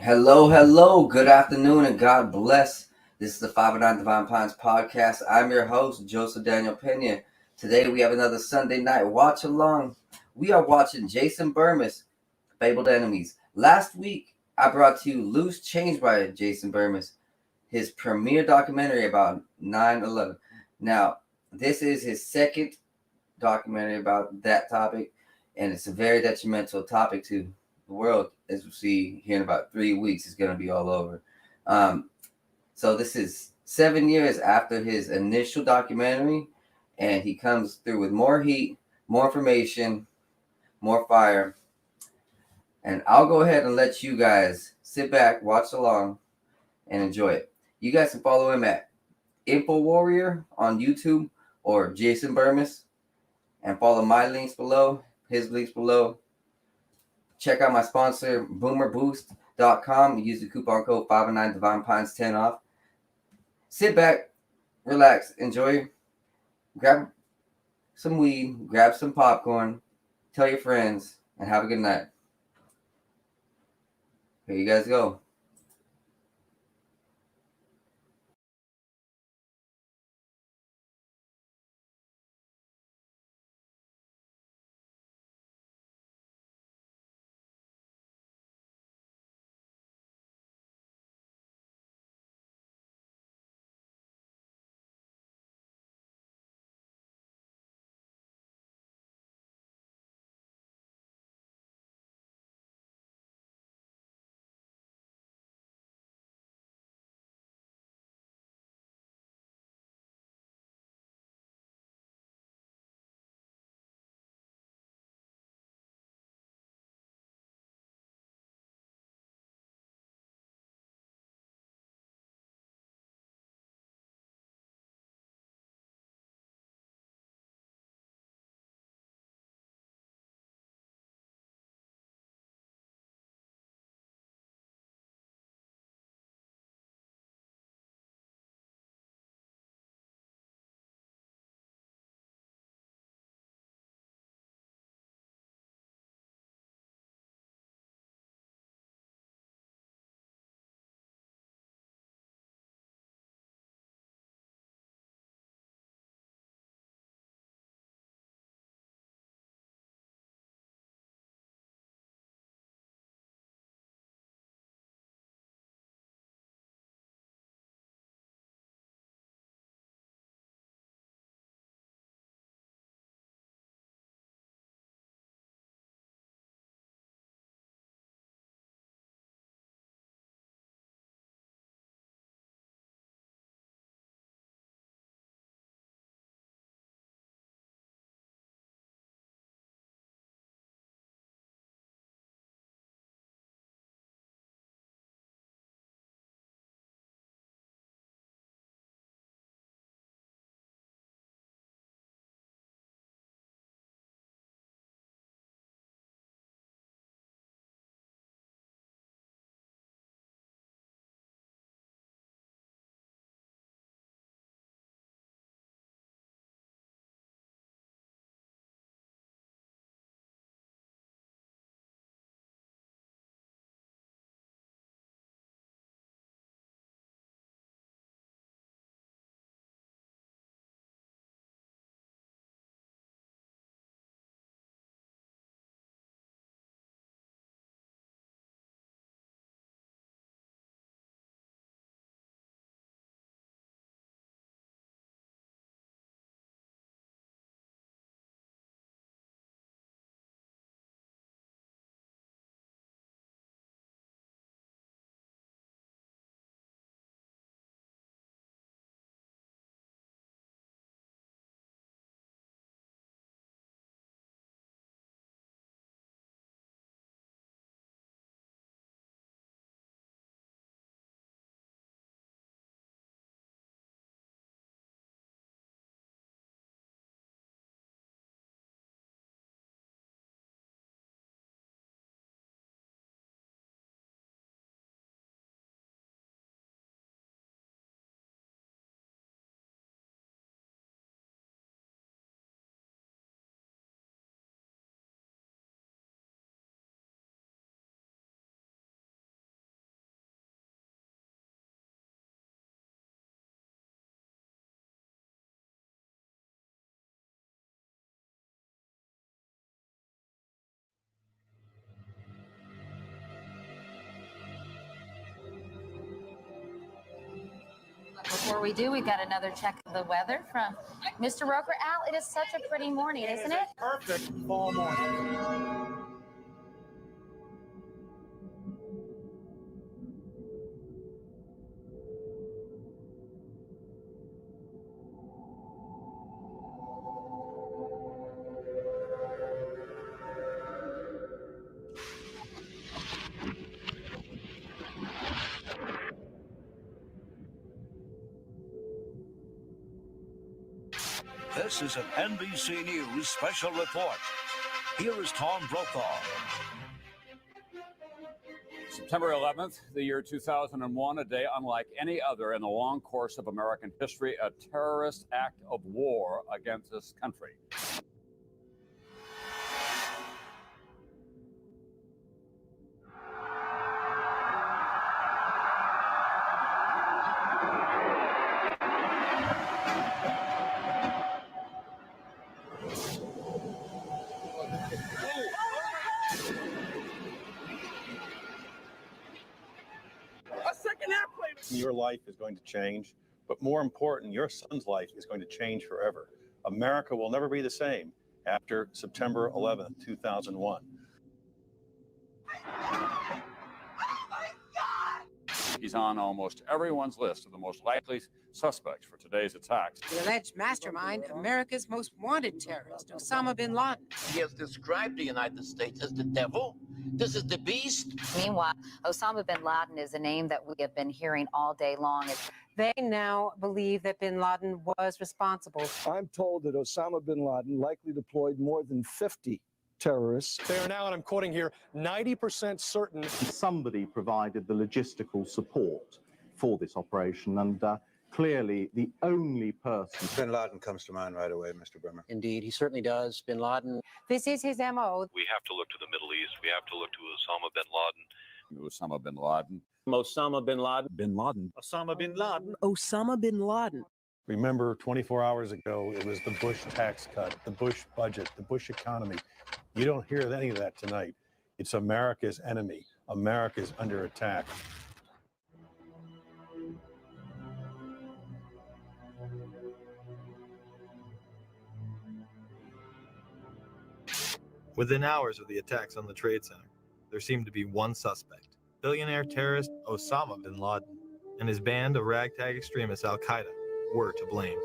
Hello, hello, good afternoon, and God bless. This is the 509 Divine Pines podcast. I'm your host, Joseph Daniel Pena. Today we have another Sunday night watch along. We are watching Jason Bermas, Fabled Enemies. Last week, I brought to you Loose Change by Jason Bermas, his premiere documentary about 9/11. Now, this is his second documentary about that topic, and it's a very detrimental topic to the world, as we see here in about 3 weeks. It's going to be all over. So this is 7 years after his initial documentary, and he comes through with more heat, more information, more fire. And I'll go ahead and let you guys sit back, watch along, and enjoy it. You guys can follow him at Info Warrior on YouTube or Jason Bermas, and follow my links below, his links below. Check out my sponsor, boomerboost.com. Use the coupon code 509 Divine Pines 10 off. Sit back, relax, enjoy. Grab some weed, grab some popcorn, tell your friends, and have a good night. Here you guys go. Before we do, we've got another check of the weather from Mr. Roker. Al, it is such a pretty morning, isn't it? Perfect fall morning. This is an NBC News special report. Here is Tom Brokaw. September 11th, the year 2001, a day unlike any other in the long course of American history, a terrorist act of war against this country. Your life is going to change, but more important, your son's life is going to change forever. America will never be the same after September 11th, 2001. He's on almost everyone's list of the most likely suspects for today's attacks. The alleged mastermind, America's most wanted terrorist, Osama bin Laden. He has described the United States as the devil. This is the beast. Meanwhile, Osama bin Laden is a name that we have been hearing all day long. They now believe that bin Laden was responsible. I'm told that Osama bin Laden likely deployed more than 50 terrorists. They are now, and I'm quoting here, 90% certain. Somebody provided the logistical support for this operation, and clearly the only person. Bin Laden comes to mind right away, Mr. Bermas. Indeed, he certainly does. Bin Laden. This is his MO. We have to look to the Middle East. We have to look to Osama bin Laden. Osama bin Laden. Osama bin Laden. Bin Laden. Osama bin Laden. Osama bin Laden. Remember, 24 hours ago, it was the Bush tax cut, the Bush budget, the Bush economy. You don't hear any of that tonight. It's America's enemy. America's under attack. Within hours of the attacks on the Trade Center, there seemed to be one suspect, billionaire terrorist Osama bin Laden, and his band of ragtag extremists Al-Qaeda were to blame.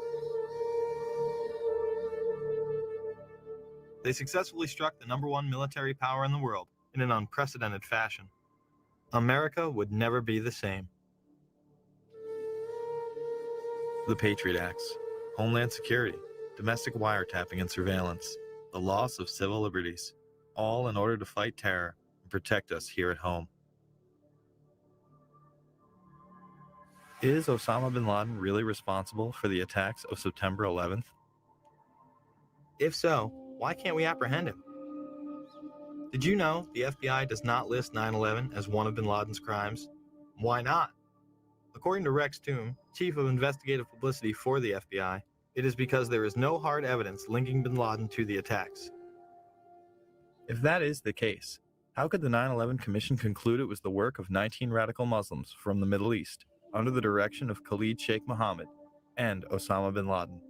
They successfully struck the #1 military power in the world in an unprecedented fashion. America would never be the same. The Patriot Acts, Homeland Security, domestic wiretapping and surveillance, the loss of civil liberties, all in order to fight terror and protect us here at home. Is Osama bin Laden really responsible for the attacks of September 11th? If so, why can't we apprehend him? Did you know the FBI does not list 9/11 as one of bin Laden's crimes? Why not? According to Rex Toom, Chief of Investigative Publicity for the FBI, it is because there is no hard evidence linking bin Laden to the attacks. If that is the case, how could the 9/11 Commission conclude it was the work of 19 radical Muslims from the Middle East, under the direction of Khalid Sheikh Mohammed and Osama bin Laden?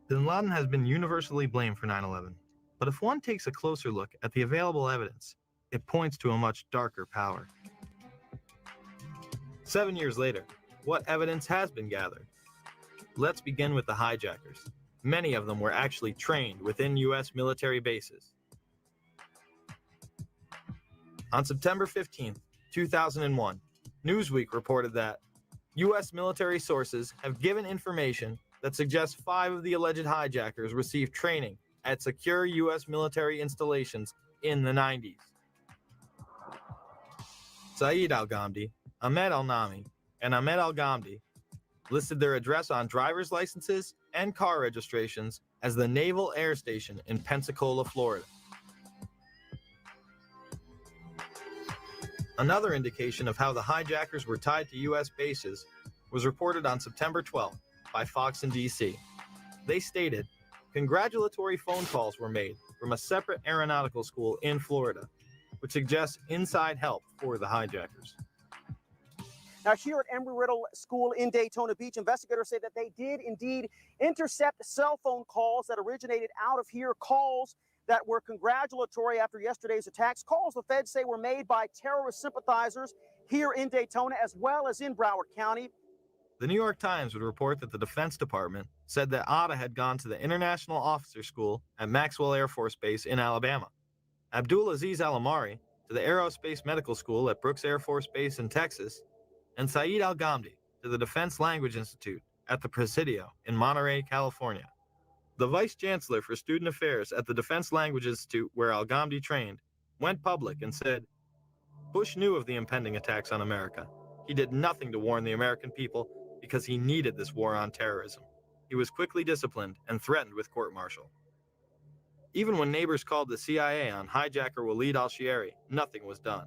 Bin Laden has been universally blamed for 9/11, but if one takes a closer look at the available evidence, it points to a much darker power. 7 years later, what evidence has been gathered? Let's begin with the hijackers. Many of them were actually trained within U.S. military bases. On September 15th, 2001, Newsweek reported that U.S. military sources have given information that suggests 5 of the alleged hijackers received training at secure U.S. military installations in the 90s. Saeed al-Ghamdi, Ahmed al-Nami, and Ahmed al-Ghamdi listed their address on driver's licenses and car registrations as the Naval Air Station in Pensacola, Florida. Another indication of how the hijackers were tied to U.S. bases was reported on September 12th by Fox in D.C. They stated, congratulatory phone calls were made from a separate aeronautical school in Florida, which suggests inside help for the hijackers. Now, here at Embry-Riddle School in Daytona Beach, investigators say that they did indeed intercept cell phone calls that originated out of here, calls that were congratulatory after yesterday's attacks, calls the feds say were made by terrorist sympathizers here in Daytona as well as in Broward County. The New York Times would report that the Defense Department said that Atta had gone to the International Officer School at Maxwell Air Force Base in Alabama, Abdulaziz Al-Amari to the Aerospace Medical School at Brooks Air Force Base in Texas, and Saeed Al-Ghamdi to the Defense Language Institute at the Presidio in Monterey, California. The Vice Chancellor for Student Affairs at the Defense Language Institute, where Al-Ghamdi trained, went public and said, Bush knew of the impending attacks on America. He did nothing to warn the American people because he needed this war on terrorism. He was quickly disciplined and threatened with court-martial. Even when neighbors called the CIA on hijacker Walid al-Shiari, nothing was done.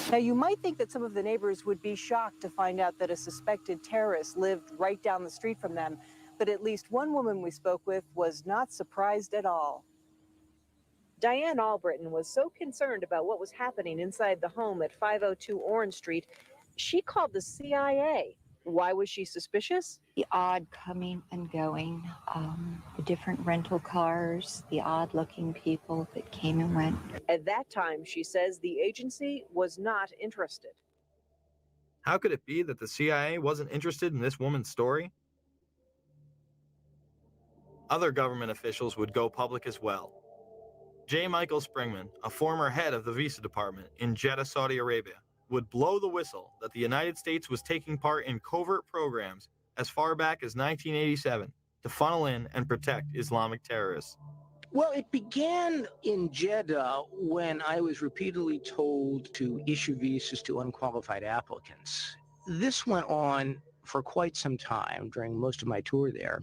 Now, you might think that some of the neighbors would be shocked to find out that a suspected terrorist lived right down the street from them, but at least one woman we spoke with was not surprised at all. Diane Albritton was so concerned about what was happening inside the home at 502 Orange Street, she called the CIA. Why was she suspicious? The odd coming and going, the different rental cars, the odd-looking people that came and went. At that time, she says the agency was not interested. How could it be that the CIA wasn't interested in this woman's story? Other government officials would go public as well. J. Michael Springman, a former head of the Visa Department in Jeddah, Saudi Arabia, would blow the whistle that the United States was taking part in covert programs as far back as 1987 to funnel in and protect Islamic terrorists. Well, it began in Jeddah when I was repeatedly told to issue visas to unqualified applicants. This went on for quite some time during most of my tour there.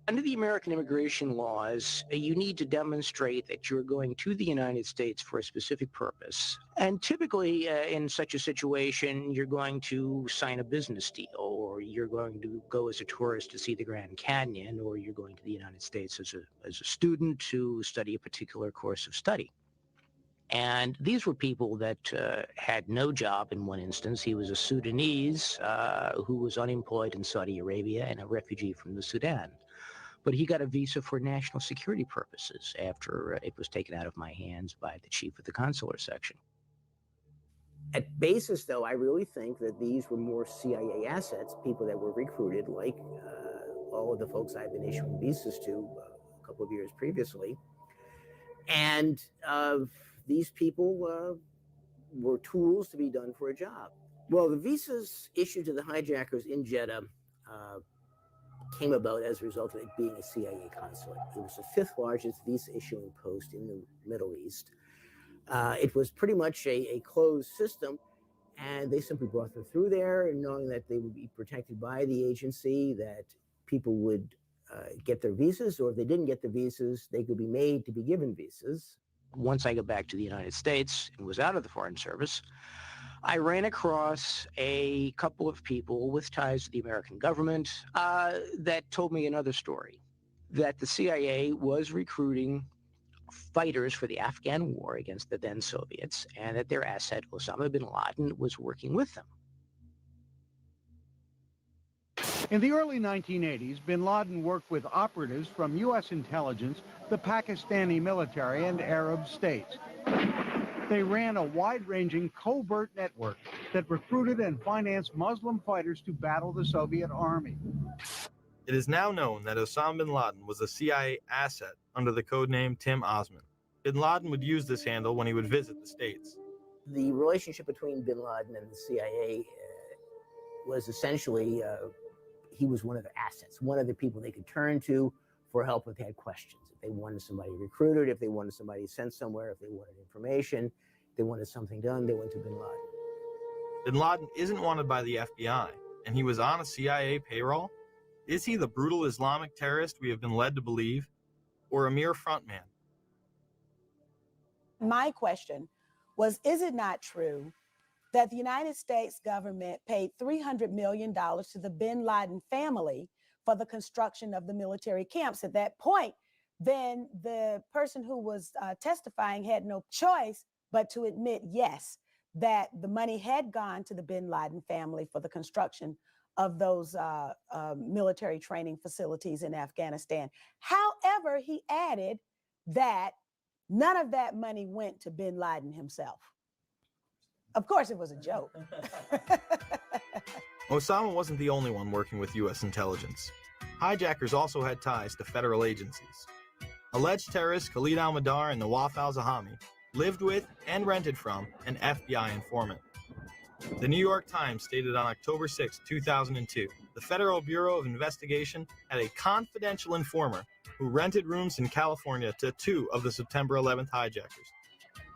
Under the American immigration laws, you need to demonstrate that you're going to the United States for a specific purpose. And typically, in such a situation, you're going to sign a business deal, or you're going to go as a tourist to see the Grand Canyon, or you're going to the United States as a student to study a particular course of study. And these were people that had no job in one instance. He was a Sudanese who was unemployed in Saudi Arabia and a refugee from the Sudan. But he got a visa for national security purposes after it was taken out of my hands by the chief of the consular section. At basis, though, I really think that these were more CIA assets, people that were recruited, like all of the folks I've been issuing visas to a couple of years previously. And these people were tools to be done for a job. Well, the visas issued to the hijackers in Jeddah came about as a result of it being a CIA consulate. It was the fifth largest visa issuing post in the Middle East. It was pretty much a closed system, and they simply brought them through there, knowing that they would be protected by the agency, that people would get their visas, or if they didn't get the visas, they could be made to be given visas. Once I got back to the United States and was out of the Foreign Service, I ran across a couple of people with ties to the American government that told me another story, that the CIA was recruiting fighters for the Afghan war against the then Soviets, and that their asset, Osama bin Laden, was working with them. In the early 1980s, bin Laden worked with operatives from U.S. intelligence, the Pakistani military, and Arab states. They ran a wide-ranging covert network that recruited and financed Muslim fighters to battle the Soviet army. It is now known that Osama bin Laden was a CIA asset under the codename Tim Osman. Bin Laden would use this handle when he would visit the States. The relationship between bin Laden and the CIA was essentially, he was one of their assets, one of the people they could turn to for help if they had questions. If they wanted somebody recruited, if they wanted somebody sent somewhere, if they wanted information, if they wanted something done, they went to bin Laden. Bin Laden isn't wanted by the FBI, and he was on a CIA payroll? Is he the brutal Islamic terrorist we have been led to believe, or a mere frontman? My question was, is it not true that the United States government paid $300 million to the bin Laden family for the construction of the military camps? At that point, then the person who was testifying had no choice but to admit, yes, that the money had gone to the bin Laden family for the construction of those military training facilities in Afghanistan. However, he added that none of that money went to bin Laden himself. Of course, it was a joke. Osama wasn't the only one working with U.S. intelligence. Hijackers also had ties to federal agencies. Alleged terrorists Khalid al-Mihdhar and Nawaf al-Zahami lived with and rented from an FBI informant. The New York Times stated on October 6, 2002, the Federal Bureau of Investigation had a confidential informer who rented rooms in California to 2 of the September 11th hijackers.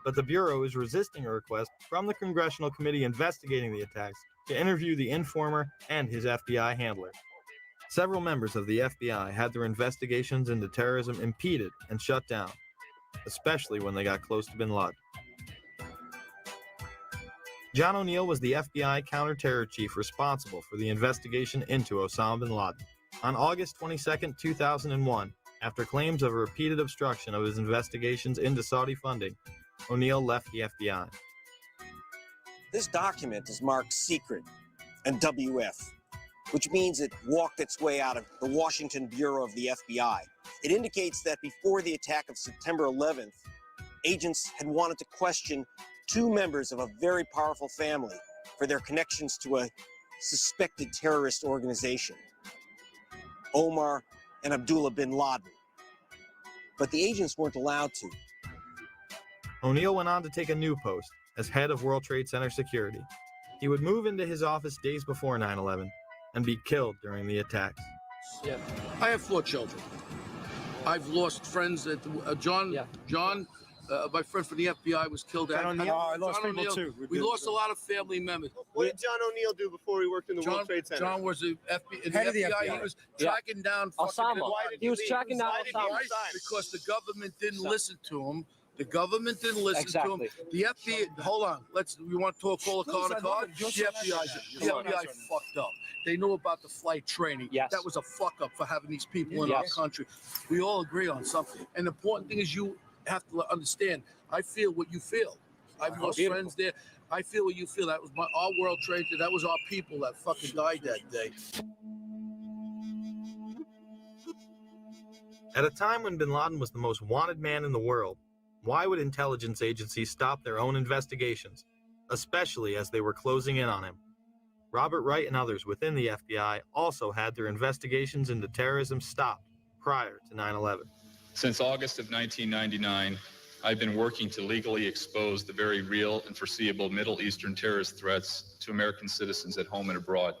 But the Bureau is resisting a request from the Congressional Committee investigating the attacks to interview the informer and his FBI handler. Several members of the FBI had their investigations into terrorism impeded and shut down, especially when they got close to bin Laden. John O'Neill was the FBI counter-terror chief responsible for the investigation into Osama bin Laden. On August 22, 2001, after claims of a repeated obstruction of his investigations into Saudi funding, O'Neill left the FBI. This document is marked secret and WF, which means it walked its way out of the Washington Bureau of the FBI. It indicates that before the attack of September 11th, agents had wanted to question 2 members of a very powerful family for their connections to a suspected terrorist organization, Omar and Abdullah bin Laden. But the agents weren't allowed to. O'Neill went on to take a new post as head of World Trade Center security. He would move into his office days before 9/11 and be killed during the attacks. Yeah. I have 4 children. I've lost friends at John, my friend from the FBI was killed. I lost people too. We lost a lot of family members. What did John O'Neill do before he worked in the World Trade Center? John was the head of the FBI. He was tracking down Osama. He was tracking down Osama. Because the government didn't listen to him. The government didn't listen to him. The FBI, hold on, we want to talk all the card. The FBI fucked up. They knew about the flight training. Yes. That was a fuck up for having these people in our country. We all agree on something. And the important thing is you have to understand, I feel what you feel. I've lost friends there. I feel what you feel. That was our World Trade. That was our people that fucking died that day. At a time when bin Laden was the most wanted man in the world, why would intelligence agencies stop their own investigations, especially as they were closing in on him? Robert Wright and others within the FBI also had their investigations into terrorism stopped prior to 9/11. Since August of 1999, I've been working to legally expose the very real and foreseeable Middle Eastern terrorist threats to American citizens at home and abroad.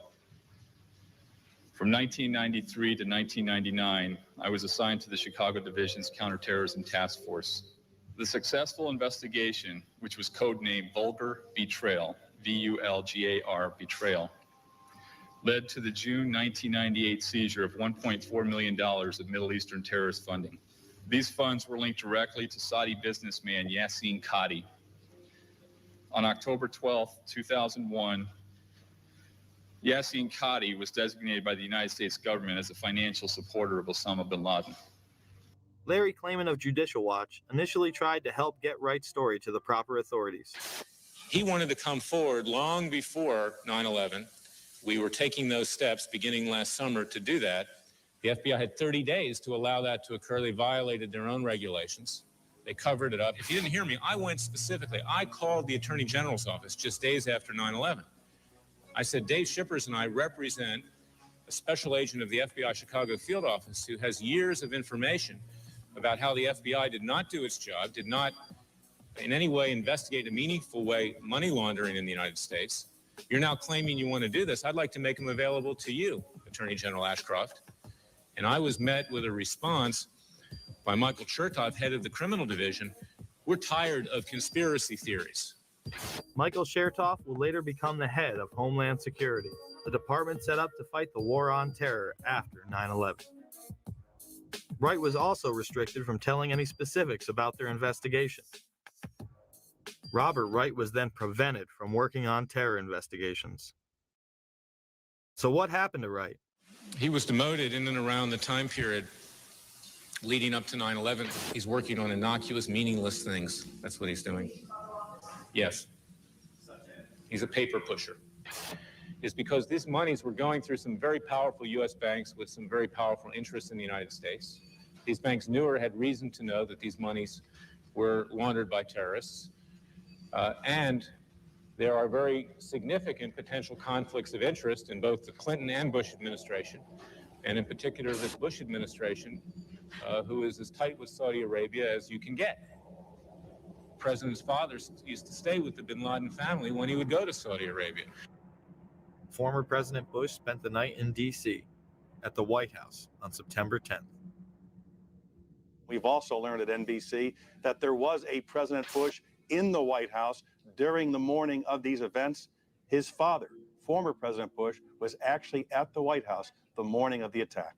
From 1993 to 1999, I was assigned to the Chicago Division's Counterterrorism Task Force. The successful investigation, which was codenamed Vulgar Betrayal, VULGAR Betrayal, led to the June 1998 seizure of $1.4 million of Middle Eastern terrorist funding. These funds were linked directly to Saudi businessman Yassin Qadi. On October 12, 2001, Yassin Qadi was designated by the United States government as a financial supporter of Osama bin Laden. Larry Klayman of Judicial Watch initially tried to help get Wright's story to the proper authorities. He wanted to come forward long before 9/11. We were taking those steps beginning last summer to do that. The FBI had 30 days to allow that to occur. They violated their own regulations. They covered it up. If you didn't hear me, I went specifically. I called the Attorney General's office just days after 9/11. I said, Dave Shippers and I represent a special agent of the FBI Chicago field office who has years of information about how the FBI did not do its job, did not in any way investigate in a meaningful way money laundering in the United States. You're now claiming you want to do this. I'd like to make them available to you, Attorney General Ashcroft. And I was met with a response by Michael Chertoff, head of the criminal division. We're tired of conspiracy theories. Michael Chertoff would later become the head of Homeland Security, the department set up to fight the war on terror after 9/11. Wright was also restricted from telling any specifics about their investigation. Robert Wright was then prevented from working on terror investigations. So what happened to Wright? He was demoted in and around the time period leading up to 9/11. He's working on innocuous, meaningless things. That's what he's doing. Yes. he's a paper pusher, is because these monies were going through some very powerful U.S. banks with some very powerful interests in the United States. These banks knew or had reason to know that these monies were laundered by terrorists. And there are very significant potential conflicts of interest in both the Clinton and Bush administration, and in particular this Bush administration, who is as tight with Saudi Arabia as you can get. The president's father used to stay with the bin Laden family when he would go to Saudi Arabia. Former President Bush spent the night in D.C. at the White House on September 10th. We've also learned at NBC that there was a President Bush in the White House during the morning of these events. His father, former President Bush, was actually at the White House the morning of the attack.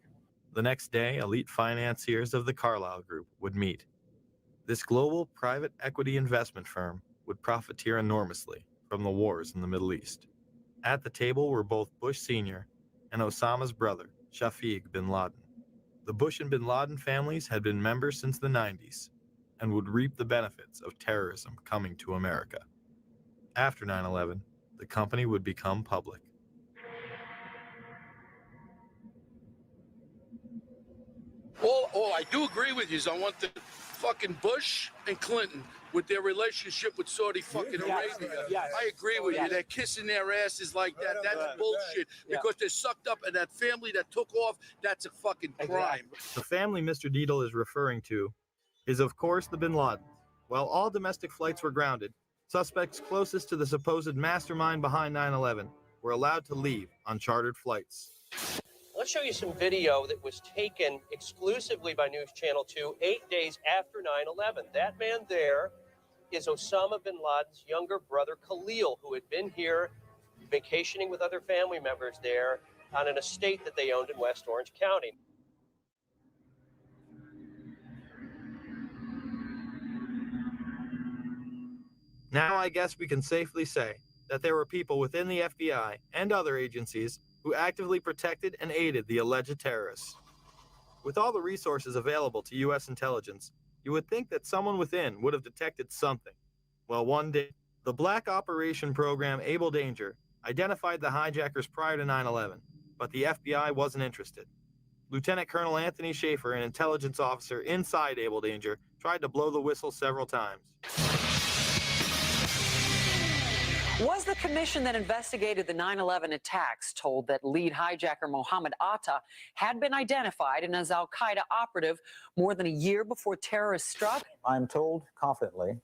The next day, elite financiers of the Carlyle Group would meet. This global private equity investment firm would profiteer enormously from the wars in the Middle East. At the table were both Bush Sr. and Osama's brother, Shafiq bin Laden. The Bush and bin Laden families had been members since the 90s and would reap the benefits of terrorism coming to America. After 9/11, the company would become public. All I do agree with you is I want the fucking Bush and Clinton with their relationship with Saudi fucking Arabia. Yes. I agree with you. They're kissing their asses like that. That's bullshit. Because they're sucked up in that family that took off. That's a fucking crime. The family Mr. Deedle is referring to is, of course, the bin Ladens. While all domestic flights were grounded, suspects closest to the supposed mastermind behind 9/11 were allowed to leave on chartered flights. Let's show you some video that was taken exclusively by News Channel 2 8 days after 9/11. That man there is Osama bin Laden's younger brother, Khalil, who had been here vacationing with other family members there on an estate that they owned in West Orange County. Now I guess we can safely say that there were people within the FBI and other agencies who actively protected and aided the alleged terrorists. With all the resources available to U.S. intelligence, you would think that someone within would have detected something. Well, one day, the Black Operation Program Able Danger identified the hijackers prior to 9/11, but the FBI wasn't interested. Lieutenant Colonel Anthony Schaefer, an intelligence officer inside Able Danger, tried to blow the whistle several times. Was the commission that investigated the 9/11 attacks told that lead hijacker Mohammed Atta had been identified and as al-Qaeda operative more than a year before terrorists struck? I'm told confidently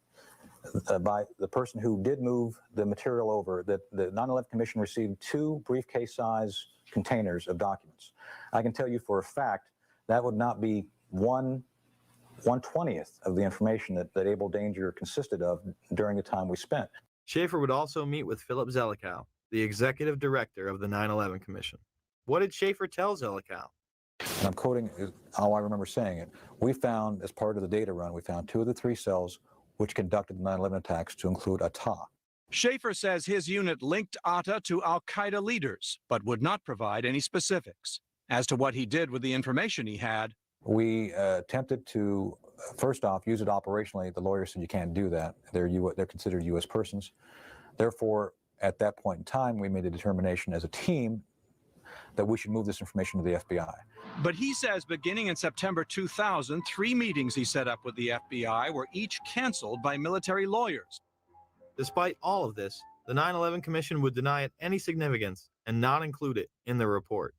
by the person who did move the material over that the 9/11 commission received 2 briefcase-size containers of documents. I can tell you for a fact that would not be 1/20th of the information that Able Danger consisted of during the time we spent. Schaefer would also meet with Philip Zelikow, the executive director of the 9/11 Commission. What did Schaefer tell Zelikow? And I'm quoting how I remember saying it. We found, as part of the data run, we found 2 of the 3 cells which conducted the 9/11 attacks to include Atta. Schaefer says his unit linked Atta to al-Qaeda leaders, but would not provide any specifics. As to what he did with the information he had, we attempted to, first off, use it operationally. The lawyer said you can't do that. They're considered U.S. persons. Therefore, at that point in time, we made a determination as a team that we should move this information to the FBI. But he says beginning in September 2000, 3 meetings he set up with the FBI were each canceled by military lawyers. Despite all of this, the 9/11 Commission would deny it any significance and not include it in the report.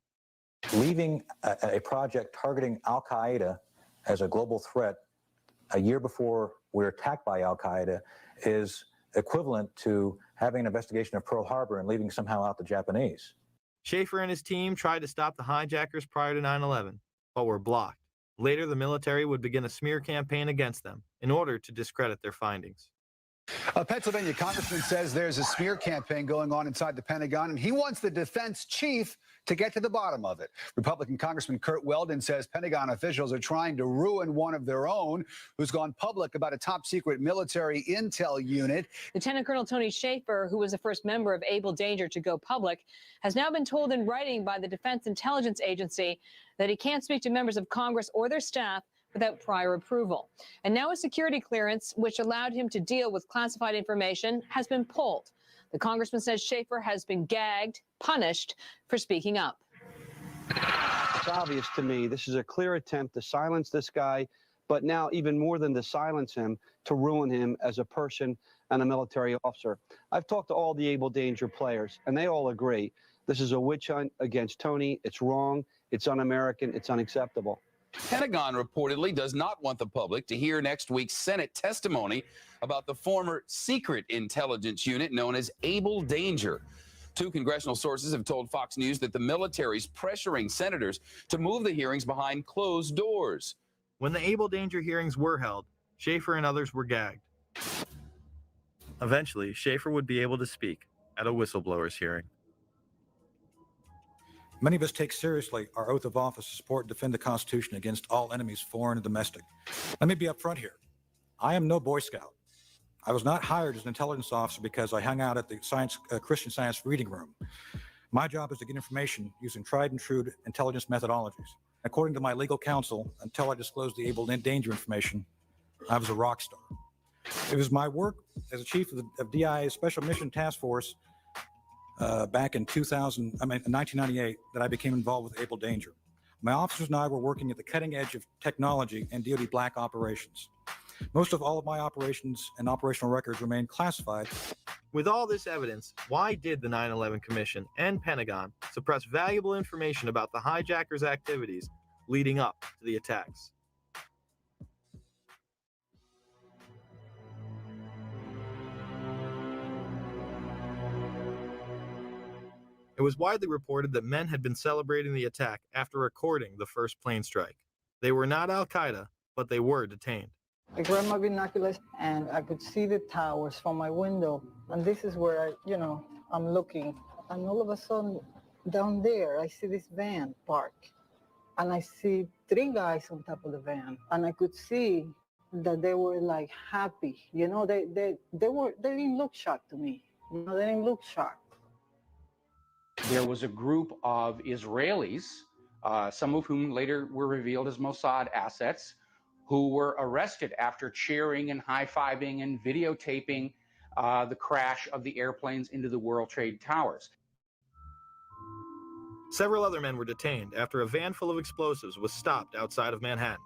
Leaving a project targeting al-Qaeda as a global threat a year before we're attacked by al-Qaeda is equivalent to having an investigation of Pearl Harbor and leaving somehow out the Japanese. Schaefer and his team tried to stop the hijackers prior to 9/11, but were blocked. Later, the military would begin a smear campaign against them in order to discredit their findings. A Pennsylvania congressman says there's a smear campaign going on inside the Pentagon, and he wants the defense chief to get to the bottom of it. Republican Congressman Kurt Weldon says Pentagon officials are trying to ruin one of their own who's gone public about a top-secret military intel unit. Lieutenant Colonel Tony Schaefer, who was the first member of Able Danger to go public, has now been told in writing by the Defense Intelligence Agency that he can't speak to members of Congress or their staff without prior approval. And now a security clearance, which allowed him to deal with classified information, has been pulled. The congressman says Schaefer has been gagged, punished for speaking up. It's obvious to me this is a clear attempt to silence this guy, but now even more than to silence him, to ruin him as a person and a military officer. I've talked to all the Able Danger players, and they all agree this is a witch hunt against Tony. It's wrong. It's un-American. It's unacceptable. Pentagon reportedly does not want the public to hear next week's Senate testimony about the former secret intelligence unit known as Able Danger. Two congressional sources have told Fox News that the military's pressuring senators to move the hearings behind closed doors. When the Able Danger hearings were held, Schaefer and others were gagged. Eventually, Schaefer would be able to speak at a whistleblower's hearing. Many of us take seriously our oath of office to support and defend the Constitution against all enemies, foreign and domestic. Let me be upfront here. I am no Boy Scout. I was not hired as an intelligence officer because I hung out at the Christian Science reading room. My job is to get information using tried and true intelligence methodologies. According to my legal counsel, until I disclosed the Able Danger information, I was a rock star. It was my work as a chief of DIA's Special Mission Task Force back in 1998 that I became involved with Able Danger. My officers and I were working at the cutting edge of technology and DoD black operations. Most of all of my operations and operational records remain classified. With all this evidence, why did the 9/11 Commission and Pentagon suppress valuable information about the hijackers' activities leading up to the attacks? It was widely reported that men had been celebrating the attack after recording the first plane strike. They were not Al-Qaeda, but they were detained. I grabbed my binoculars and I could see the towers from my window. And this is where I'm looking. And all of a sudden, down there, I see this van parked. And I see three guys on top of the van. And I could see that they were like happy. They didn't look shocked to me. They didn't look shocked. There was a group of Israelis, some of whom later were revealed as Mossad assets, who were arrested after cheering and high-fiving and videotaping the crash of the airplanes into the World Trade Towers. Several other men were detained after a van full of explosives was stopped outside of Manhattan.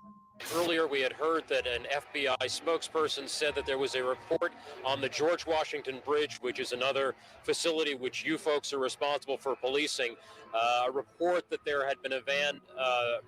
Earlier, we had heard that an FBI spokesperson said that there was a report on the George Washington Bridge, which is another facility which you folks are responsible for policing, a report that there had been a van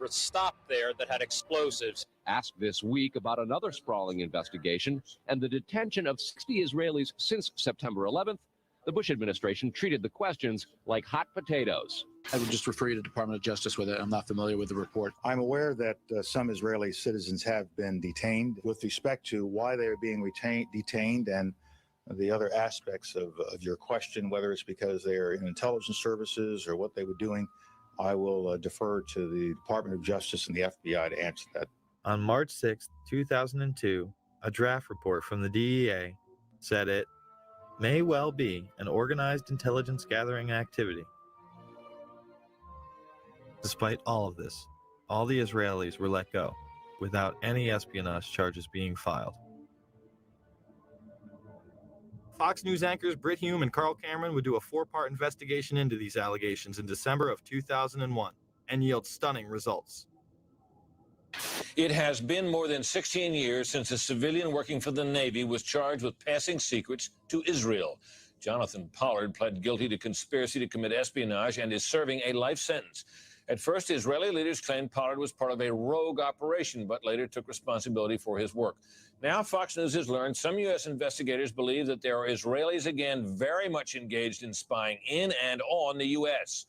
stopped there that had explosives. Asked this week about another sprawling investigation and the detention of 60 Israelis since September 11th, the Bush administration treated the questions like hot potatoes. I would just refer you to the Department of Justice with it. I'm not familiar with the report. I'm aware that some Israeli citizens have been detained. With respect to why they are being detained and the other aspects of your question, whether it's because they are in intelligence services or what they were doing, I will defer to the Department of Justice and the FBI to answer that. On March 6, 2002, a draft report from the DEA said it may well be an organized intelligence gathering activity. Despite all of this, all the Israelis were let go without any espionage charges being filed. Fox News anchors Brit Hume and Carl Cameron would do a 4-part investigation into these allegations in December of 2001 and yield stunning results. It has been more than 16 years since a civilian working for the Navy was charged with passing secrets to Israel. Jonathan Pollard pled guilty to conspiracy to commit espionage and is serving a life sentence. At first, Israeli leaders claimed Pollard was part of a rogue operation, but later took responsibility for his work. Now, Fox News has learned some U.S. investigators believe that there are Israelis again very much engaged in spying in and on the U.S.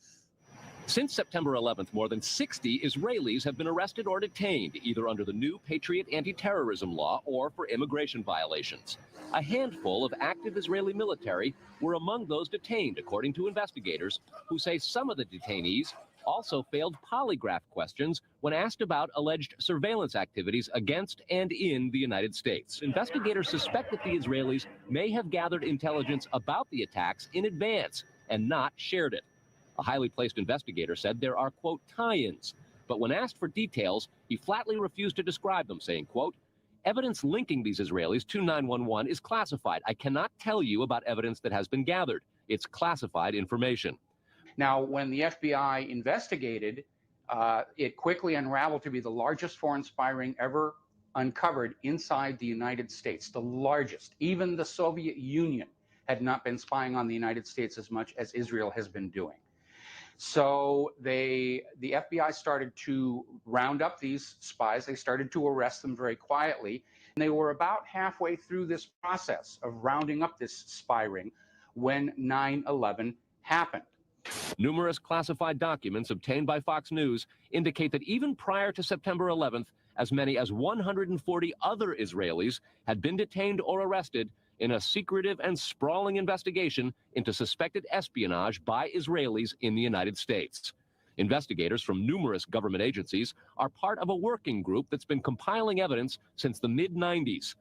Since September 11th, more than 60 Israelis have been arrested or detained, either under the new Patriot anti-terrorism law or for immigration violations. A handful of active Israeli military were among those detained, according to investigators, who say some of the detainees also failed polygraph questions when asked about alleged surveillance activities against and in the United States. Investigators suspect that the Israelis may have gathered intelligence about the attacks in advance and not shared it. A highly placed investigator said there are, quote, tie-ins, but when asked for details, he flatly refused to describe them, saying, quote, Evidence linking these Israelis to 911 is classified. I cannot tell you about evidence that has been gathered. It's classified information. Now, when the FBI investigated, it quickly unraveled to be the largest foreign spy ring ever uncovered inside the United States, the largest. Even the Soviet Union had not been spying on the United States as much as Israel has been doing. So the FBI started to round up these spies. They started to arrest them very quietly. And they were about halfway through this process of rounding up this spy ring when 9/11 happened. Numerous classified documents obtained by Fox News indicate that even prior to September 11th, as many as 140 other Israelis had been detained or arrested in a secretive and sprawling investigation into suspected espionage by Israelis in the United States. Investigators from numerous government agencies are part of a working group that's been compiling evidence since the mid-90s.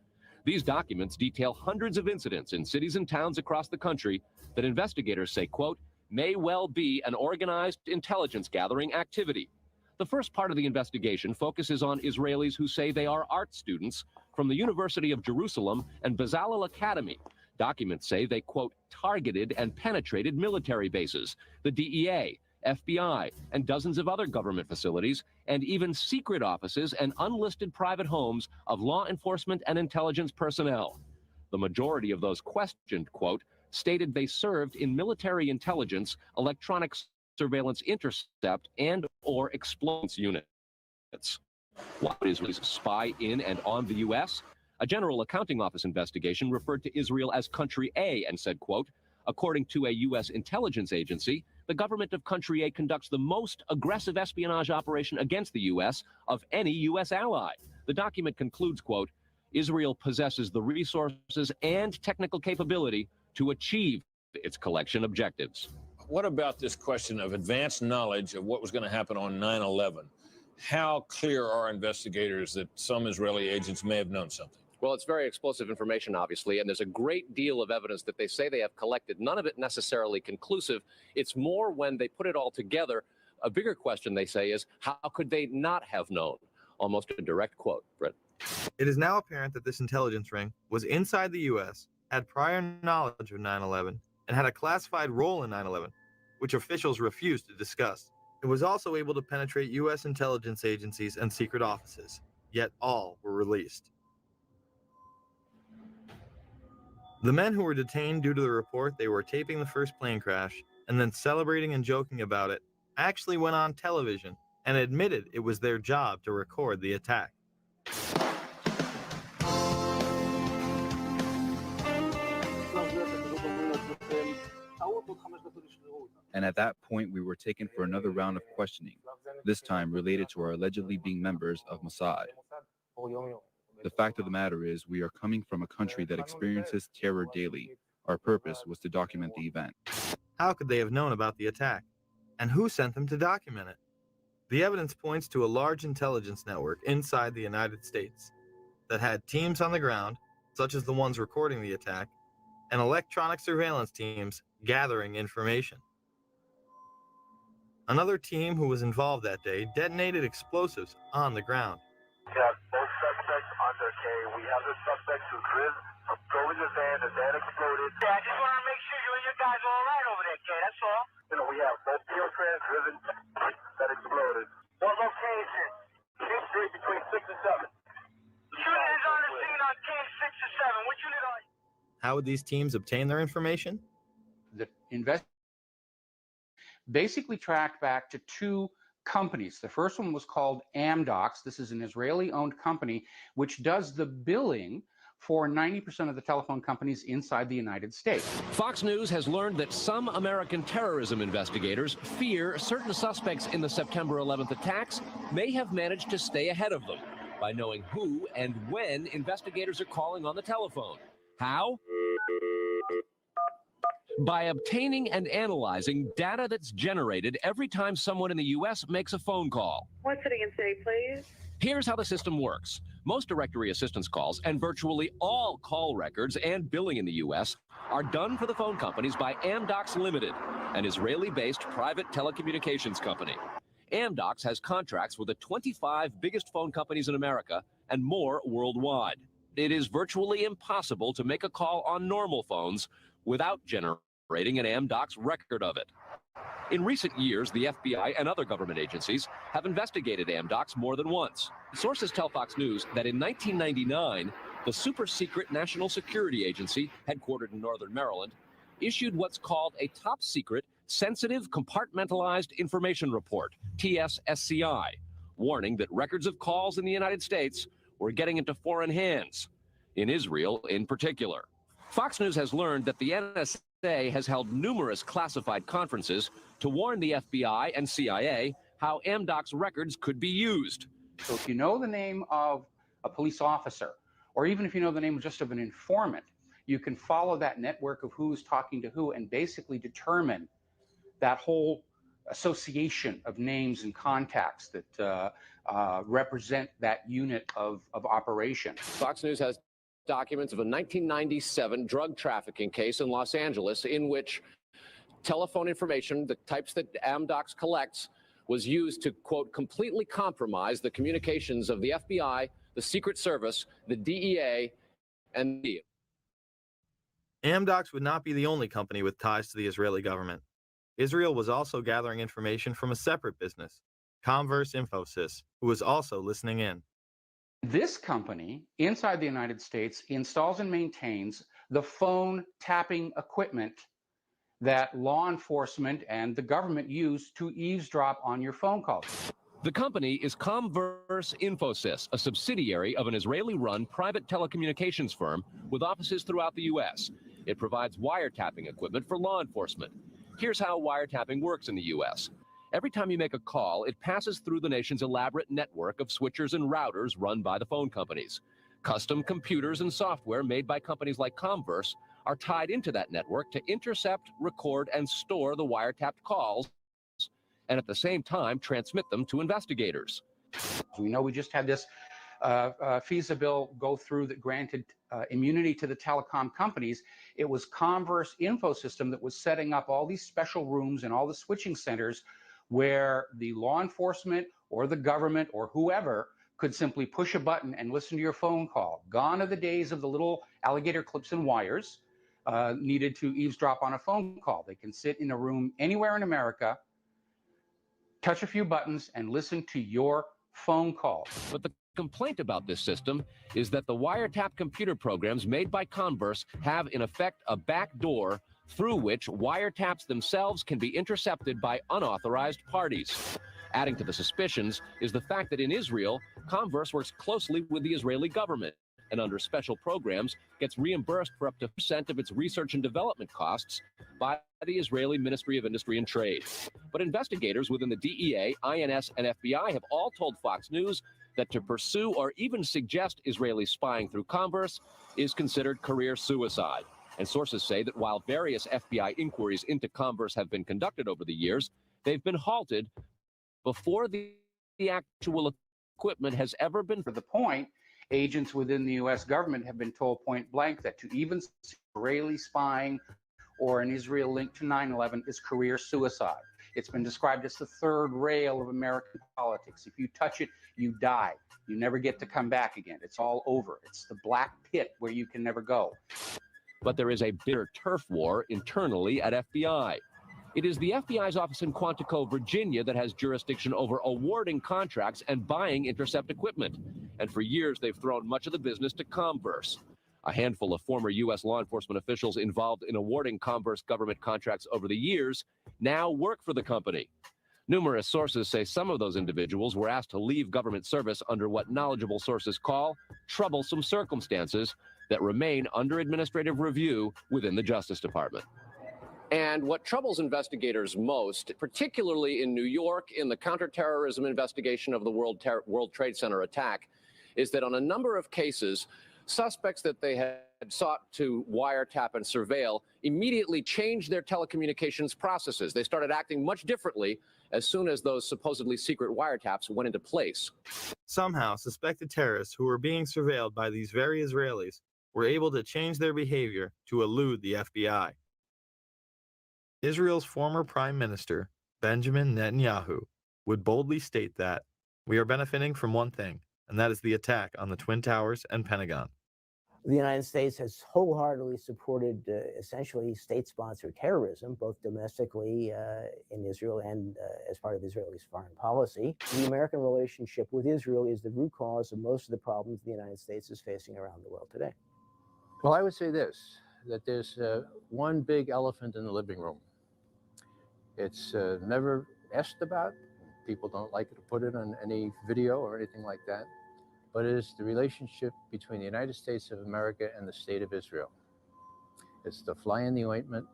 These documents detail hundreds of incidents in cities and towns across the country that investigators say, quote, may well be an organized intelligence gathering activity. The first part of the investigation focuses on Israelis who say they are art students from the University of Jerusalem and Bezalel Academy. Documents say they, quote, targeted and penetrated military bases, the DEA, FBI, and dozens of other government facilities, and even secret offices and unlisted private homes of law enforcement and intelligence personnel. The majority of those questioned, quote, stated they served in military intelligence, electronic surveillance intercept, and or explosives units. Why would Israelis spy in and on the U.S.? A General Accounting Office investigation referred to Israel as Country A and said, quote, according to a U.S. intelligence agency, the government of Country A conducts the most aggressive espionage operation against the U.S. of any U.S. ally. The document concludes, quote, Israel possesses the resources and technical capability to achieve its collection objectives. What about this question of advanced knowledge of what was going to happen on 9/11? How clear are investigators that some Israeli agents may have known something? Well, it's very explosive information, obviously, and there's a great deal of evidence that they say they have collected, none of it necessarily conclusive. It's more when they put it all together. A bigger question, they say, is how could they not have known? Almost a direct quote, Brett. It is now apparent that this intelligence ring was inside the U.S., had prior knowledge of 9/11, and had a classified role in 9/11, which officials refused to discuss. It was also able to penetrate U.S. intelligence agencies and secret offices, yet all were released. The men who were detained due to the report they were taping the first plane crash and then celebrating and joking about it actually went on television and admitted it was their job to record the attack. And at that point, we were taken for another round of questioning, this time related to our allegedly being members of Mossad. The fact of the matter is, we are coming from a country that experiences terror daily. Our purpose was to document the event. How could they have known about the attack? And who sent them to document it? The evidence points to a large intelligence network inside the United States that had teams on the ground, such as the ones recording the attack, and electronic surveillance teams gathering information. Another team who was involved that day detonated explosives on the ground. We have both suspects under K. We have the suspect who drove in the van exploded. Yeah, I just want to make sure you and your guys are all right over there, K, that's all. You know, we have both Neotrans driven that exploded. What location? King Street between 6 and 7. Shooting is on the scene on King 6 and 7. What unit are you? How would these teams obtain their information? The basically tracked back to two companies. The first one was called Amdocs. This is an Israeli-owned company which does the billing for 90% of the telephone companies inside the United States. Fox News has learned that some American terrorism investigators fear certain suspects in the September 11th attacks may have managed to stay ahead of them by knowing who and when investigators are calling on the telephone. How? By obtaining and analyzing data that's generated every time someone in the U.S. makes a phone call. What city and state, please? Here's how the system works. Most directory assistance calls and virtually all call records and billing in the U.S. are done for the phone companies by Amdocs Limited, an Israeli-based private telecommunications company. Amdocs has contracts with the 25 biggest phone companies in America and more worldwide. It is virtually impossible to make a call on normal phones without generating an Amdocs record of it. In recent years, the FBI and other government agencies have investigated Amdocs more than once. Sources tell Fox News that in 1999, the super-secret National Security Agency, headquartered in Northern Maryland, issued what's called a top-secret Sensitive Compartmentalized Information Report, TSSCI, warning that records of calls in the United States were getting into foreign hands, in Israel in particular. Fox News has learned that the NSA has held numerous classified conferences to warn the FBI and CIA how Amdocs records could be used. So if you know the name of a police officer, or even if you know the name just of an informant, you can follow that network of who's talking to who and basically determine that whole association of names and contacts that represent that unit of operation. Fox News has documents of a 1997 drug trafficking case in Los Angeles in which telephone information, the types that Amdocs collects, was used to, quote, completely compromise the communications of the FBI, the Secret Service, the DEA, and the... Amdocs would not be the only company with ties to the Israeli government. Israel was also gathering information from a separate business, Converse Infosys, who was also listening in. This company inside the United States installs and maintains the phone tapping equipment that law enforcement and the government use to eavesdrop on your phone calls. The company is Converse Infosys, a subsidiary of an Israeli-run private telecommunications firm with offices throughout the U.S. It provides wiretapping equipment for law enforcement. Here's how wiretapping works in the U.S. Every time you make a call, it passes through the nation's elaborate network of switchers and routers run by the phone companies. Custom computers and software made by companies like Converse are tied into that network to intercept, record, and store the wiretapped calls, and at the same time transmit them to investigators. We know we just had this FISA bill go through that granted immunity to the telecom companies. It was Converse Infosystem that was setting up all these special rooms and all the switching centers where the law enforcement or the government or whoever could simply push a button and listen to your phone call. Gone are the days of the little alligator clips and wires needed to eavesdrop on a phone call. They can sit in a room anywhere in America, touch a few buttons, and listen to your phone call. But the complaint about this system is that the wiretap computer programs made by Converse have, in effect, a back door through which wiretaps themselves can be intercepted by unauthorized parties. Adding to the suspicions is the fact that in Israel, Converse works closely with the Israeli government and under special programs gets reimbursed for up to 1% of its research and development costs by the Israeli Ministry of Industry and Trade. But investigators within the DEA, INS, and FBI have all told Fox News that to pursue or even suggest Israeli spying through Converse is considered career suicide. And sources say that while various FBI inquiries into Converse have been conducted over the years, they've been halted before the actual equipment has ever been... For the point, agents within the U.S. government have been told point blank that to even Israeli spying or an Israel link to 9/11 is career suicide. It's been described as the third rail of American politics. If you touch it, you die. You never get to come back again. It's all over. It's the black pit where you can never go. But there is a bitter turf war internally at FBI. It is the FBI's office in Quantico, Virginia, that has jurisdiction over awarding contracts and buying intercept equipment. And for years, they've thrown much of the business to Converse. A handful of former U.S. law enforcement officials involved in awarding Converse government contracts over the years now work for the company. Numerous sources say some of those individuals were asked to leave government service under what knowledgeable sources call troublesome circumstances that remain under administrative review within the Justice Department. And what troubles investigators most, particularly in New York in the counterterrorism investigation of the World Trade Center attack, is that on a number of cases, suspects that they had sought to wiretap and surveil immediately changed their telecommunications processes. They started acting much differently as soon as those supposedly secret wiretaps went into place. Somehow, suspected terrorists who were being surveilled by these very Israelis were able to change their behavior to elude the FBI. Israel's former Prime Minister, Benjamin Netanyahu, would boldly state that, "We are benefiting from one thing, and that is the attack on the Twin Towers and Pentagon. The United States has wholeheartedly supported essentially state-sponsored terrorism, both domestically in Israel and as part of Israel's foreign policy. The American relationship with Israel is the root cause of most of the problems the United States is facing around the world today. Well, I would say this, that there's one big elephant in the living room. It's never asked about. People don't like to put it on any video or anything like that. But it is the relationship between the United States of America and the State of Israel. It's the fly in the ointment.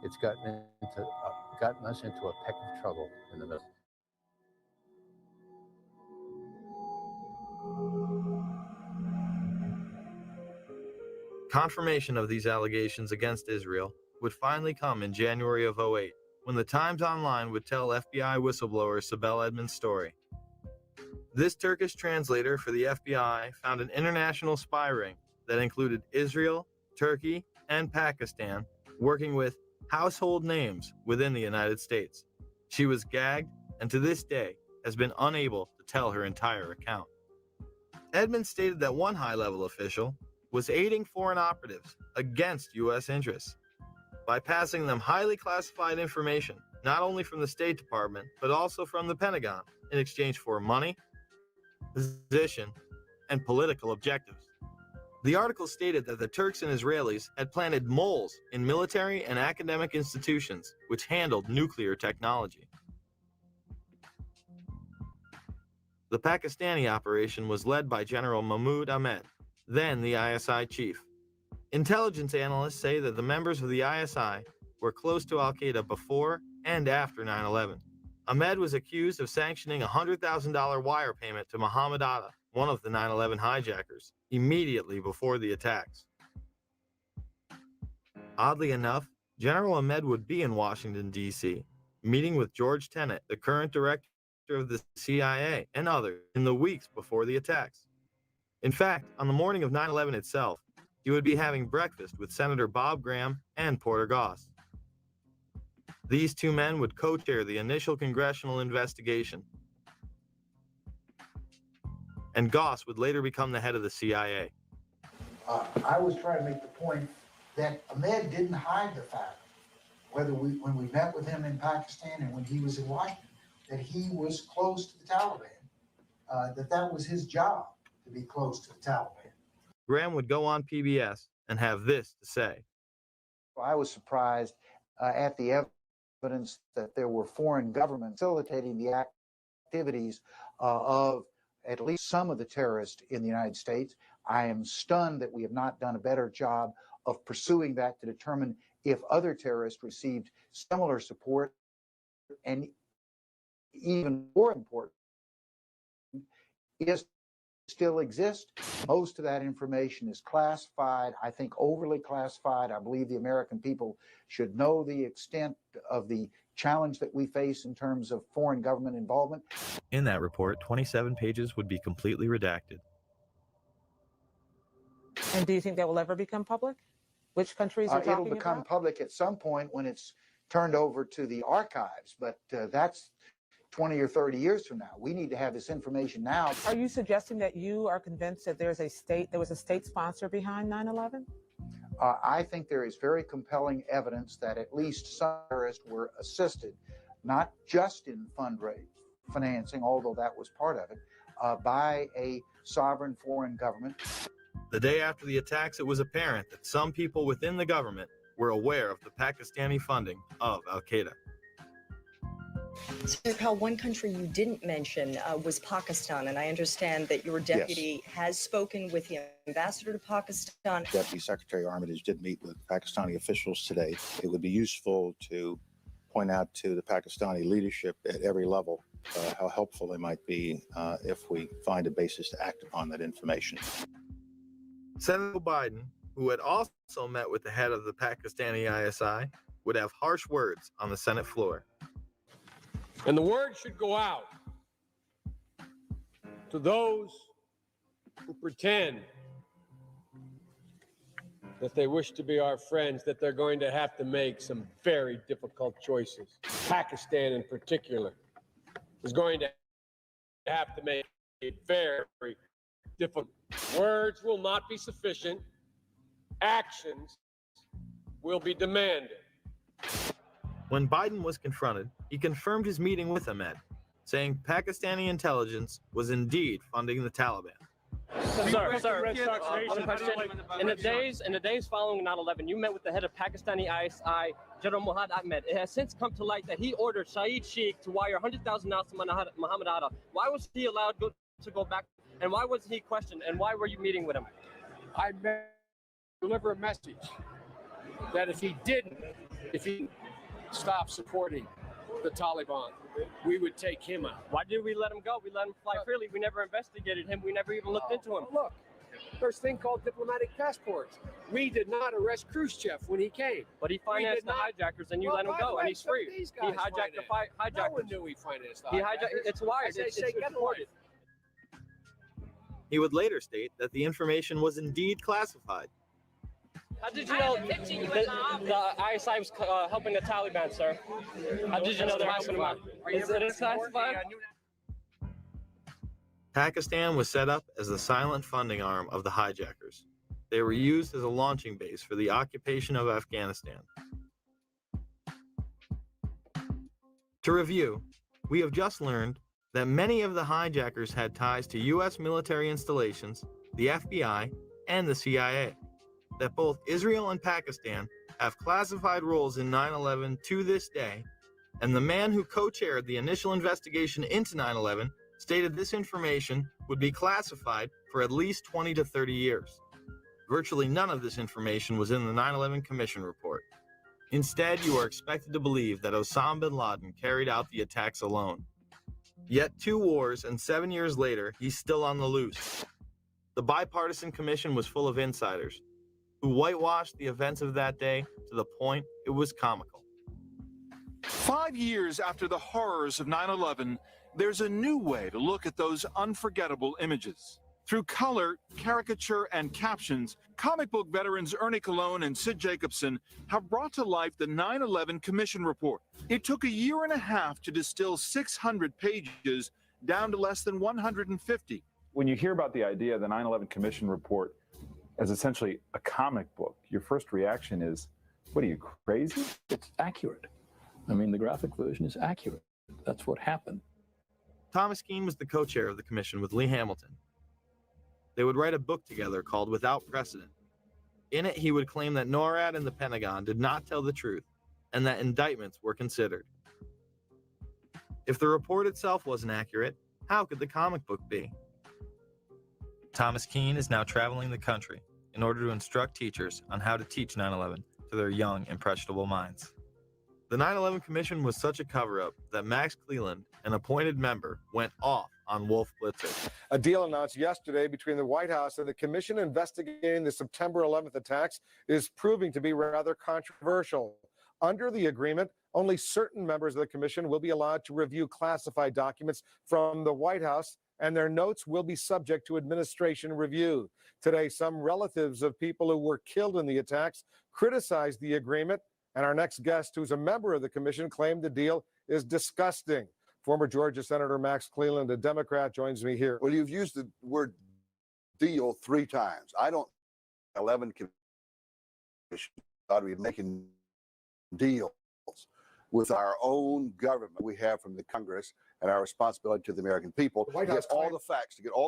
It's gotten us into a peck of trouble in the middle. Confirmation of these allegations against Israel would finally come in January of 2008, when the Times Online would tell FBI whistleblower Sibel Edmonds' story. This Turkish translator for the FBI found an international spy ring that included Israel, Turkey, and Pakistan working with household names within the United States. She was gagged and to this day has been unable to tell her entire account. Edmonds stated that one high-level official was aiding foreign operatives against U.S. interests by passing them highly classified information, not only from the State Department, but also from the Pentagon, in exchange for money, position, and political objectives. The article stated that the Turks and Israelis had planted moles in military and academic institutions which handled nuclear technology. The Pakistani operation was led by General Mahmoud Ahmed, then the ISI chief. Intelligence analysts say that the members of the ISI were close to al-Qaeda before and after 9/11. Ahmed was accused of sanctioning a $100,000 wire payment to Mohammed Atta, one of the 9/11 hijackers, immediately before the attacks. Oddly enough, General Ahmed would be in Washington, D.C., meeting with George Tenet, the current director of the CIA, and others in the weeks before the attacks. In fact, on the morning of 9/11 itself, he would be having breakfast with Senator Bob Graham and Porter Goss. These two men would co-chair the initial congressional investigation, and Goss would later become the head of the CIA. I was trying to make the point that Ahmed didn't hide the fact, when we met with him in Pakistan and when he was in Washington, that he was close to the Taliban, that was his job, to be close to the Taliban. Graham would go on PBS and have this to say. I was surprised at the evidence that there were foreign governments facilitating the activities of at least some of the terrorists in the United States. I am stunned that we have not done a better job of pursuing that to determine if other terrorists received similar support, and even more important, is still exist. Most of that information is classified, I think overly classified. I believe the American people should know the extent of the challenge that we face in terms of foreign government involvement. In that report, 27 pages would be completely redacted. And do you think that will ever become public? Which countries are talking about? It'll become public at some point when it's turned over to the archives, but that's 20 or 30 years from now. We need to have this information now. Are you suggesting that you are convinced that there was a state sponsor behind 9/11? I think there is very compelling evidence that at least some terrorists were assisted, not just in financing, although that was part of it, by a sovereign foreign government. The day after the attacks, it was apparent that some people within the government were aware of the Pakistani funding of al-Qaeda. Senator Powell, one country you didn't mention was Pakistan, and I understand that your deputy has spoken with the ambassador to Pakistan. Deputy Secretary Armitage did meet with Pakistani officials today. It would be useful to point out to the Pakistani leadership at every level how helpful they might be if we find a basis to act upon that information. Senator Biden, who had also met with the head of the Pakistani ISI, would have harsh words on the Senate floor. And the word should go out to those who pretend that they wish to be our friends, that they're going to have to make some very difficult choices. Pakistan in particular is going to have to make very difficult. Words will not be sufficient. Actions will be demanded. When Biden was confronted, he confirmed his meeting with Ahmed, saying Pakistani intelligence was indeed funding the Taliban. Sir, one question. In the days following 9/11, you met with the head of Pakistani ISI, General Muhammad Ahmed. It has since come to light that he ordered Shahid Sheikh to wire $100,000 to Muhammad Atta. Why was he allowed to go back, and why was he questioned, and why were you meeting with him? I deliver a message that if he stopped supporting the Taliban, we would take him out. Why did we let him go? We let him fly freely. We never investigated him. We never even looked into him. Look, there's a thing called diplomatic passports. We did not arrest Khrushchev when he came. But he financed the hijackers, and you let him go, and he's free. He hijacked the hijackers. No one knew he financed the He hijackers. hijacked. It's wired. It's recorded. He would later state that the information was indeed classified. How did you know the ISI was helping the Taliban, sir? How did you know they're helping them out? Is it classified? Pakistan was set up as the silent funding arm of the hijackers. They were used as a launching base for the occupation of Afghanistan. To review, we have just learned that many of the hijackers had ties to U.S. military installations, the FBI, and the CIA. That both Israel and Pakistan have classified roles in 9/11 to this day, and the man who co-chaired the initial investigation into 9/11 stated this information would be classified for at least 20 to 30 years. Virtually none of this information was in the 9/11 Commission report. Instead, you are expected to believe that Osama bin Laden carried out the attacks alone. Yet 2 wars and 7 years later, he's still on the loose. The bipartisan commission was full of insiders who whitewashed the events of that day to the point it was comical. 5 years after the horrors of 9/11, there's a new way to look at those unforgettable images. Through color, caricature, and captions, comic book veterans Ernie Colon and Sid Jacobson have brought to life the 9/11 Commission Report. It took a year and a half to distill 600 pages down to less than 150. When you hear about the idea of the 9/11 Commission Report as essentially a comic book, your first reaction is, what are you, crazy? It's accurate. I mean, the graphic version is accurate. That's what happened. Thomas Keane was the co-chair of the commission with Lee Hamilton. They would write a book together called Without Precedent. In it, he would claim that NORAD and the Pentagon did not tell the truth and that indictments were considered. If the report itself wasn't accurate, how could the comic book be? Thomas Keane is now traveling the country in order to instruct teachers on how to teach 9/11 to their young, impressionable minds. The 9/11 Commission was such a cover-up that Max Cleland, an appointed member, went off on Wolf Blitzer. A deal announced yesterday between the White House and the commission investigating the September 11th attacks is proving to be rather controversial. Under the agreement, only certain members of the commission will be allowed to review classified documents from the White House, and their notes will be subject to administration review. Today, some relatives of people who were killed in the attacks criticized the agreement, and our next guest, who's a member of the commission, claimed the deal is disgusting. Former Georgia Senator Max Cleland, a Democrat, joins me here. Well, you've used the word deal 3 times. I don't 11 commission ought to be making deals with our own government we have from the Congress and our responsibility to the American people to get all the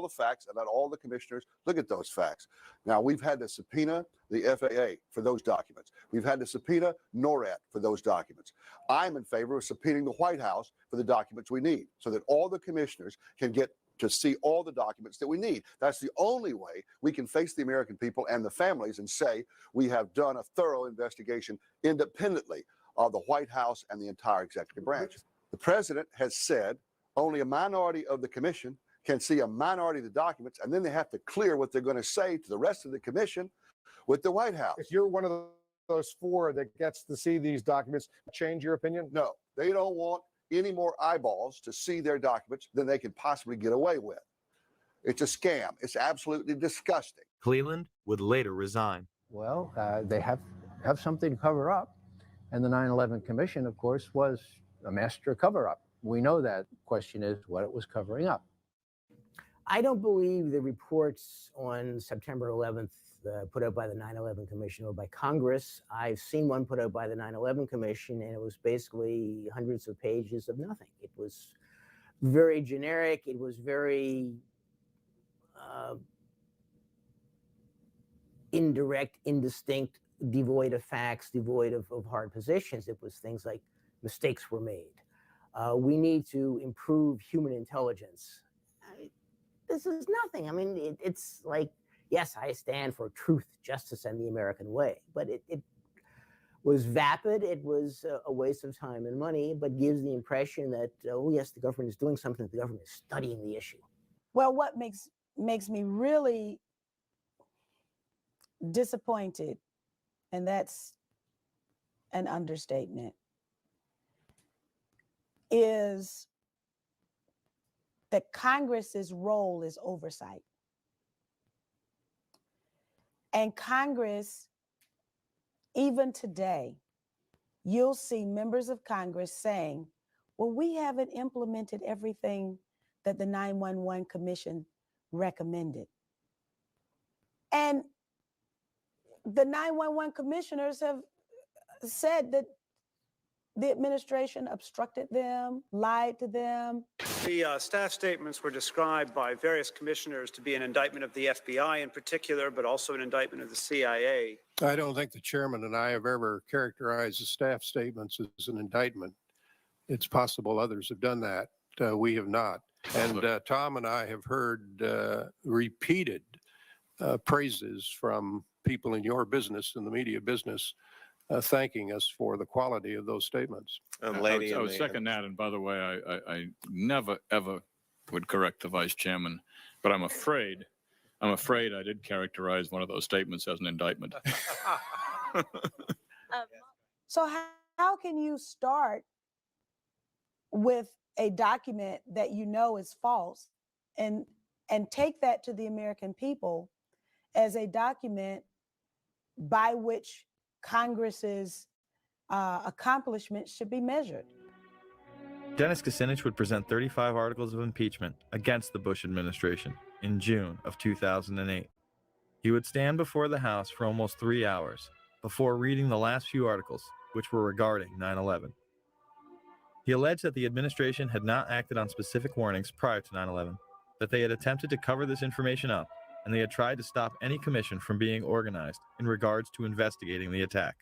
facts about all the commissioners. Look at those facts. Now, we've had to subpoena the FAA for those documents. We've had to subpoena NORAD for those documents. I'm in favor of subpoenaing the White House for the documents we need so that all the commissioners can get to see all the documents that we need. That's the only way we can face the American people and the families and say we have done a thorough investigation independently of the White House and the entire executive branch. The president has said only a minority of the commission can see a minority of the documents, and then they have to clear what they're going to say to the rest of the commission with the White House. If you're one of those 4 that gets to see these documents, change your opinion? No, they don't want any more eyeballs to see their documents than they can possibly get away with. It's a scam. It's absolutely disgusting. Cleland would later resign. Well, they have something to cover up. And the 9/11 Commission, of course, was a master cover-up. We know that. Question is what it was covering up. I don't believe the reports on September 11th put out by the 9/11 Commission or by Congress. I've seen one put out by the 9/11 Commission, and it was basically hundreds of pages of nothing. It was very generic. It was very indirect, indistinct, devoid of facts, devoid of hard positions. It was things like mistakes were made. We need to improve human intelligence. This is nothing. I mean, it's like, yes, I stand for truth, justice, and the American way, but it was vapid. It was a waste of time and money, but gives the impression that, oh yes, the government is doing something, the government is studying the issue. Well, what makes me really disappointed, and that's an understatement, is that Congress's role is oversight. And Congress, even today, you'll see members of Congress saying, well, we haven't implemented everything that the 911 Commission recommended. And the 911 commissioners have said that the administration obstructed them, lied to them. The staff statements were described by various commissioners to be an indictment of the FBI in particular, but also an indictment of the CIA. I don't think the chairman and I have ever characterized the staff statements as an indictment. It's possible others have done that. We have not. And Tom and I have heard repeated praises from people in your business, in the media business, thanking us for the quality of those statements. I would second that. And by the way, I never, ever would correct the vice chairman, but I'm afraid I did characterize one of those statements as an indictment. So how can you start with a document that you know is false and take that to the American people as a document by which Congress's accomplishments should be measured? Dennis Kucinich would present 35 articles of impeachment against the Bush administration in June of 2008. He would stand before the House for almost 3 hours before reading the last few articles, which were regarding 9/11. He alleged that the administration had not acted on specific warnings prior to 9/11, that they had attempted to cover this information up, and they had tried to stop any commission from being organized in regards to investigating the attack.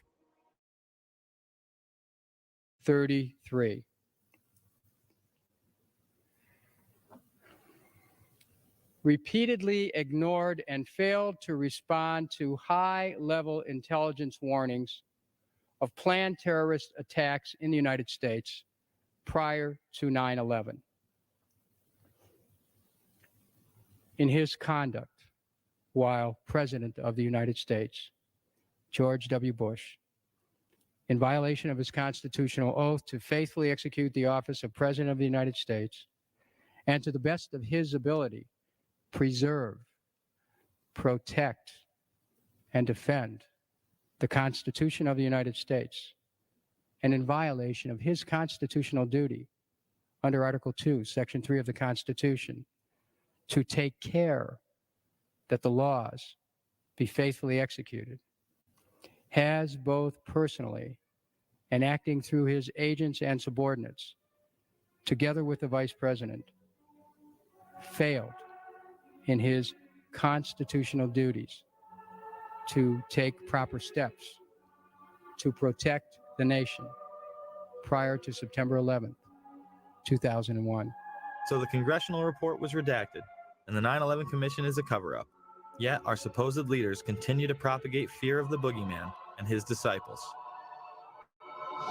33. Repeatedly ignored and failed to respond to high-level intelligence warnings of planned terrorist attacks in the United States prior to 9/11. In his conduct while President of the United States, George W. Bush, in violation of his constitutional oath to faithfully execute the office of President of the United States, and to the best of his ability, preserve, protect, and defend the Constitution of the United States, and in violation of his constitutional duty under Article 2, Section 3 of the Constitution, to take care that the laws be faithfully executed, has both personally and acting through his agents and subordinates, together with the Vice President, failed in his constitutional duties to take proper steps to protect the nation prior to September 11th, 2001. So the congressional report was redacted, and the 9/11 Commission is a cover-up. Yet our supposed leaders continue to propagate fear of the boogeyman and his disciples.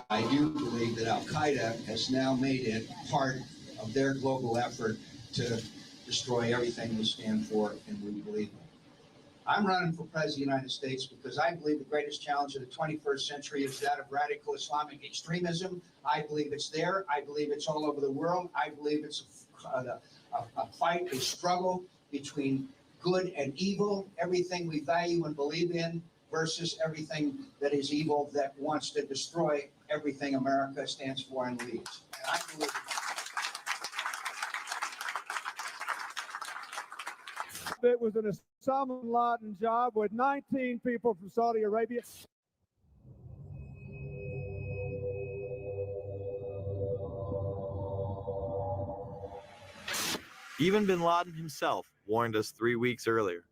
I do believe that Al-Qaeda has now made it part of their global effort to destroy everything we stand for and we believe in. I'm running for President of the United States because I believe the greatest challenge of the 21st century is that of radical Islamic extremism. I believe it's there. I believe it's all over the world. I believe it's a fight, a struggle between good and evil, everything we value and believe in versus everything that is evil that wants to destroy everything America stands for and leads. And I believe It was an Osama bin Laden job with 19 people from Saudi Arabia. Even bin Laden himself warned us 3 weeks earlier.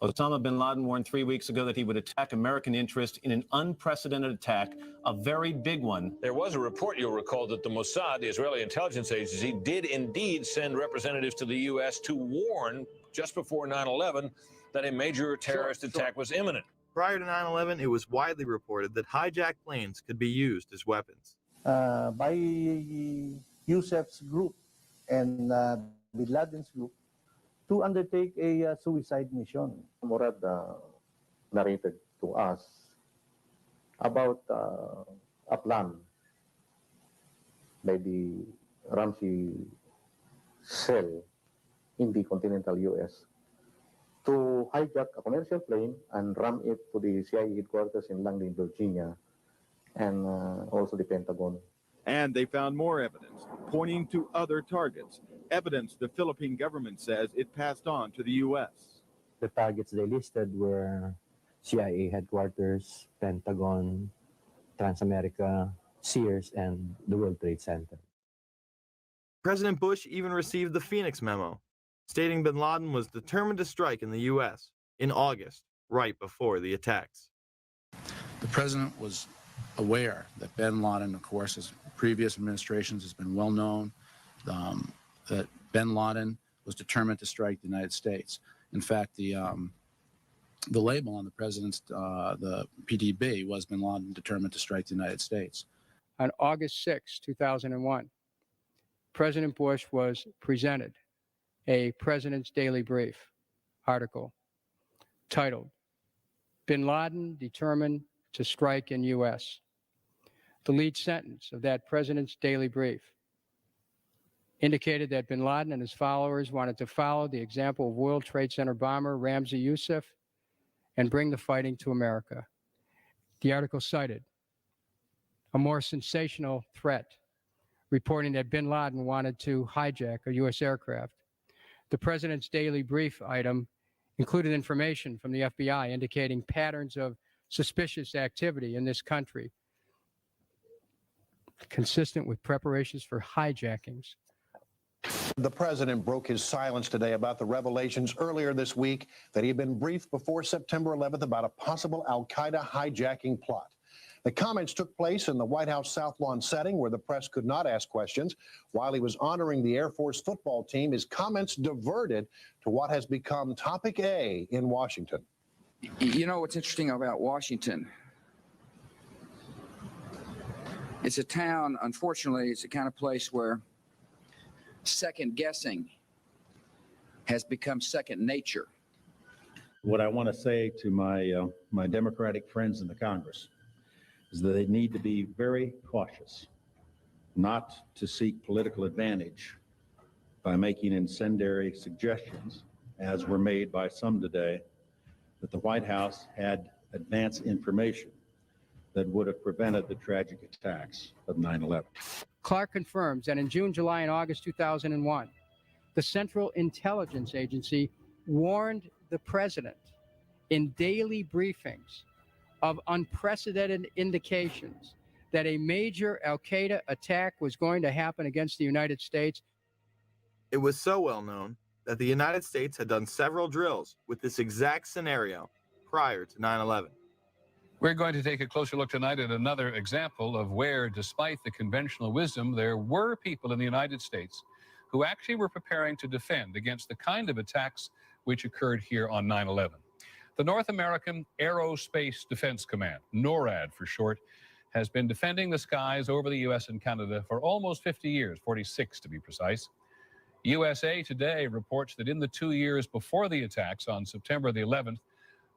Osama bin Laden warned 3 weeks ago that he would attack American interest in an unprecedented attack, a very big one. There was a report, you'll recall, that the Mossad, the Israeli intelligence agency, did indeed send representatives to the U.S. to warn just before 9/11 that a major terrorist attack was imminent. Prior to 9/11, it was widely reported that hijacked planes could be used as weapons. By Youssef's group and bin Laden's group to undertake a suicide mission. Murad narrated to us about a plan by the Ramsey cell in the continental U.S. to hijack a commercial plane and ram it to the CIA headquarters in Langley, Virginia, and also the Pentagon. And they found more evidence pointing to other targets, evidence the Philippine government says it passed on to the U.S. The targets they listed were CIA headquarters, Pentagon, Transamerica, Sears, and the World Trade Center. President Bush even received the Phoenix memo, stating bin Laden was determined to strike in the U.S. in August, right before the attacks. The president was aware that bin Laden, of course, as previous administrations has been well known, that bin Laden was determined to strike the United States. In fact, the label on the president's, the PDB was bin Laden determined to strike the United States. On August 6, 2001, President Bush was presented a President's Daily Brief article titled, Bin Laden Determined to Strike in U.S. The lead sentence of that President's Daily Brief indicated that bin Laden and his followers wanted to follow the example of World Trade Center bomber Ramzi Youssef and bring the fighting to America. The article cited a more sensational threat, reporting that bin Laden wanted to hijack a U.S. aircraft. The President's Daily Brief item included information from the FBI indicating patterns of suspicious activity in this country, consistent with preparations for hijackings. The president broke his silence today about the revelations earlier this week that he had been briefed before September 11th about a possible al-Qaeda hijacking plot. The comments took place in the White House South Lawn setting where the press could not ask questions. While he was honoring the Air Force football team, his comments diverted to what has become topic A in Washington. You know what's interesting about Washington? It's a town, unfortunately, it's the kind of place where second guessing has become second nature. What I want to say to my Democratic friends in the Congress is that they need to be very cautious not to seek political advantage by making incendiary suggestions, as were made by some today, that the White House had advance information that would have prevented the tragic attacks of 9/11. Clark confirms that in June, July, and August 2001, the Central Intelligence Agency warned the president in daily briefings of unprecedented indications that a major al-Qaeda attack was going to happen against the United States. It was so well known that the United States had done several drills with this exact scenario prior to 9/11. We're going to take a closer look tonight at another example of where, despite the conventional wisdom, there were people in the United States who actually were preparing to defend against the kind of attacks which occurred here on 9/11. The North American Aerospace Defense Command, NORAD for short, has been defending the skies over the U.S. and Canada for almost 50 years, 46 to be precise. USA Today reports that in the 2 years before the attacks on September the 11th,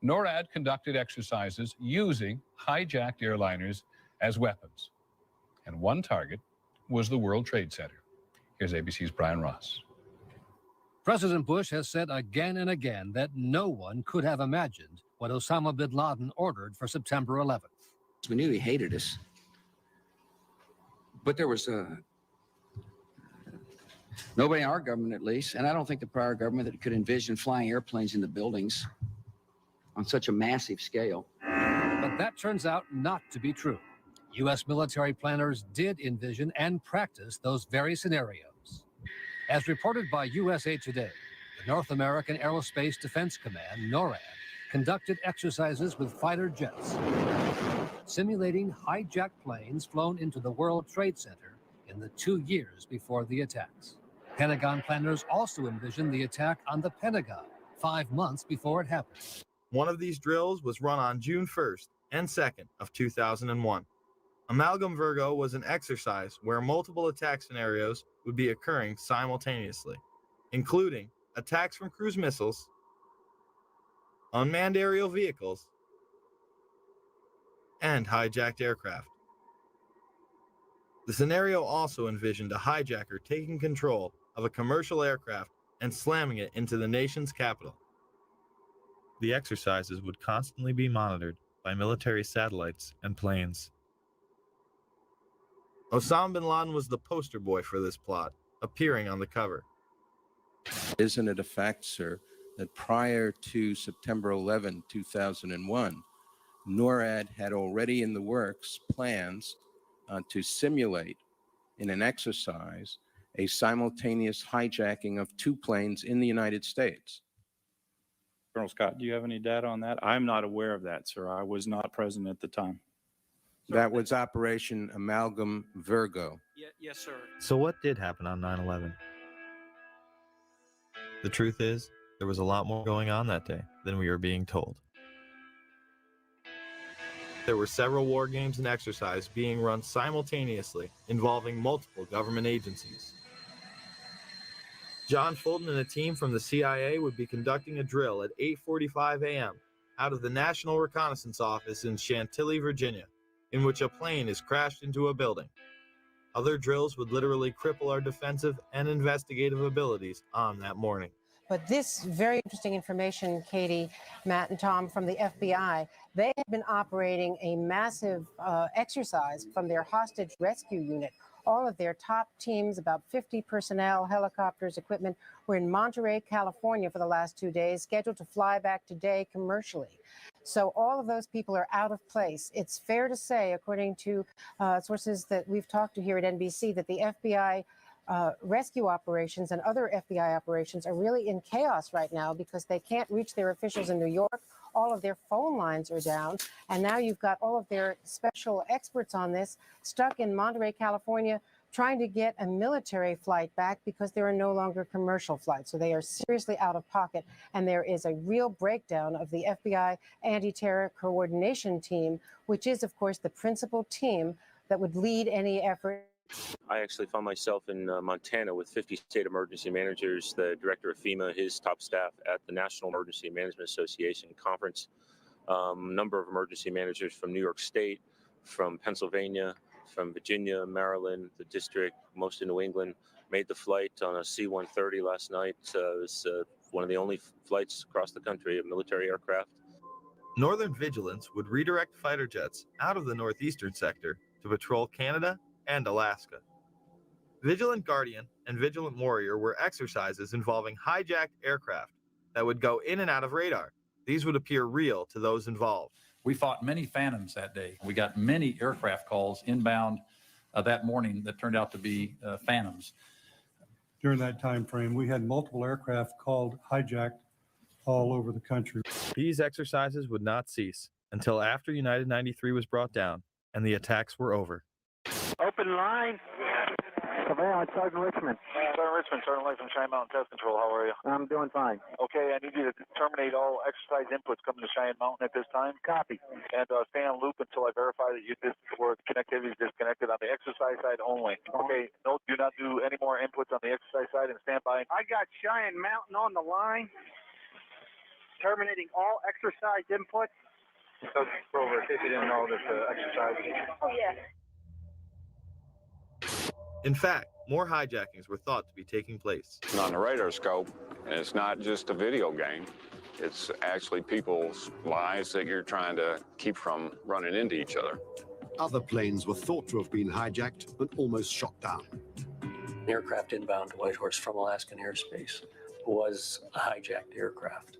NORAD conducted exercises using hijacked airliners as weapons. And one target was the World Trade Center. Here's ABC's Brian Ross. President Bush has said again and again that no one could have imagined what Osama bin Laden ordered for September 11th. We knew he hated us. But there was Nobody in our government, at least, and I don't think the prior government that could envision flying airplanes into buildings on such a massive scale. But that turns out not to be true. U.S. military planners did envision and practice those very scenarios. As reported by USA Today, the North American Aerospace Defense Command, NORAD, conducted exercises with fighter jets, simulating hijacked planes flown into the World Trade Center in the 2 years before the attacks. Pentagon planners also envisioned the attack on the Pentagon 5 months before it happened. One of these drills was run on June 1st and 2nd of 2001. Amalgam Virgo was an exercise where multiple attack scenarios would be occurring simultaneously, including attacks from cruise missiles, unmanned aerial vehicles, and hijacked aircraft. The scenario also envisioned a hijacker taking control of a commercial aircraft and slamming it into the nation's capital. The exercises would constantly be monitored by military satellites and planes. Osama bin Laden was the poster boy for this plot, appearing on the cover. Isn't it a fact, sir, that prior to September 11, 2001, NORAD had already in the works plans to simulate in an exercise a simultaneous hijacking of 2 planes in the United States? Colonel Scott, do you have any data on that? I'm not aware of that, sir. I was not present at the time. That was Operation Amalgam Virgo. Yes, sir. So what did happen on 9/11? The truth is, there was a lot more going on that day than we were being told. There were several war games and exercises being run simultaneously involving multiple government agencies. John Fulton and a team from the CIA would be conducting a drill at 8:45 a.m. out of the National Reconnaissance Office in Chantilly, Virginia, in which a plane is crashed into a building. Other drills would literally cripple our defensive and investigative abilities on that morning. But this very interesting information, Katie, Matt, and Tom from the FBI, they had been operating a massive exercise from their hostage rescue unit. All of their top teams, about 50 personnel, helicopters, equipment, were in Monterey, California for the last 2 days, scheduled to fly back today commercially. So all of those people are out of place. It's fair to say, according to sources that we've talked to here at NBC, that the FBI rescue operations and other FBI operations are really in chaos right now because they can't reach their officials in New York. All of their phone lines are down. And now you've got all of their special experts on this stuck in Monterey, California, trying to get a military flight back because there are no longer commercial flights. So they are seriously out of pocket. And there is a real breakdown of the FBI anti-terror coordination team, which is, of course, the principal team that would lead any effort. I actually found myself in Montana with 50 state emergency managers, the director of FEMA, his top staff at the National Emergency Management Association conference, number of emergency managers from New York State, from Pennsylvania, from Virginia, Maryland, the district, most in New England, made the flight on a C-130 last night. It was one of the only flights across the country of military aircraft. Northern Vigilance would redirect fighter jets out of the northeastern sector to patrol Canada and Alaska. Vigilant Guardian and Vigilant Warrior were exercises involving hijacked aircraft that would go in and out of radar. These would appear real to those involved. We fought many phantoms that day. We got many aircraft calls inbound that morning that turned out to be phantoms. During that time frame, we had multiple aircraft called hijacked all over the country. These exercises would not cease until after United 93 was brought down and the attacks were over. Open line. Savannah, Sergeant Richmond. Sergeant Richmond, Sergeant Light from Cheyenne Mountain Test Control. How are you? I'm doing fine. Okay, I need you to terminate all exercise inputs coming to Cheyenne Mountain at this time. Copy. And stay on loop until I verify that where the connectivity is disconnected on the exercise side only. Okay, no, do not do any more inputs on the exercise side and stand by. I got Cheyenne Mountain on the line. Terminating all exercise inputs. So, Grover, in case you didn't know this exercise. Oh, yeah. In fact, more hijackings were thought to be taking place. On the radar scope, it's not just a video game. It's actually people's lives that you're trying to keep from running into each other. Other planes were thought to have been hijacked and almost shot down. An aircraft inbound to Whitehorse from Alaskan airspace was a hijacked aircraft,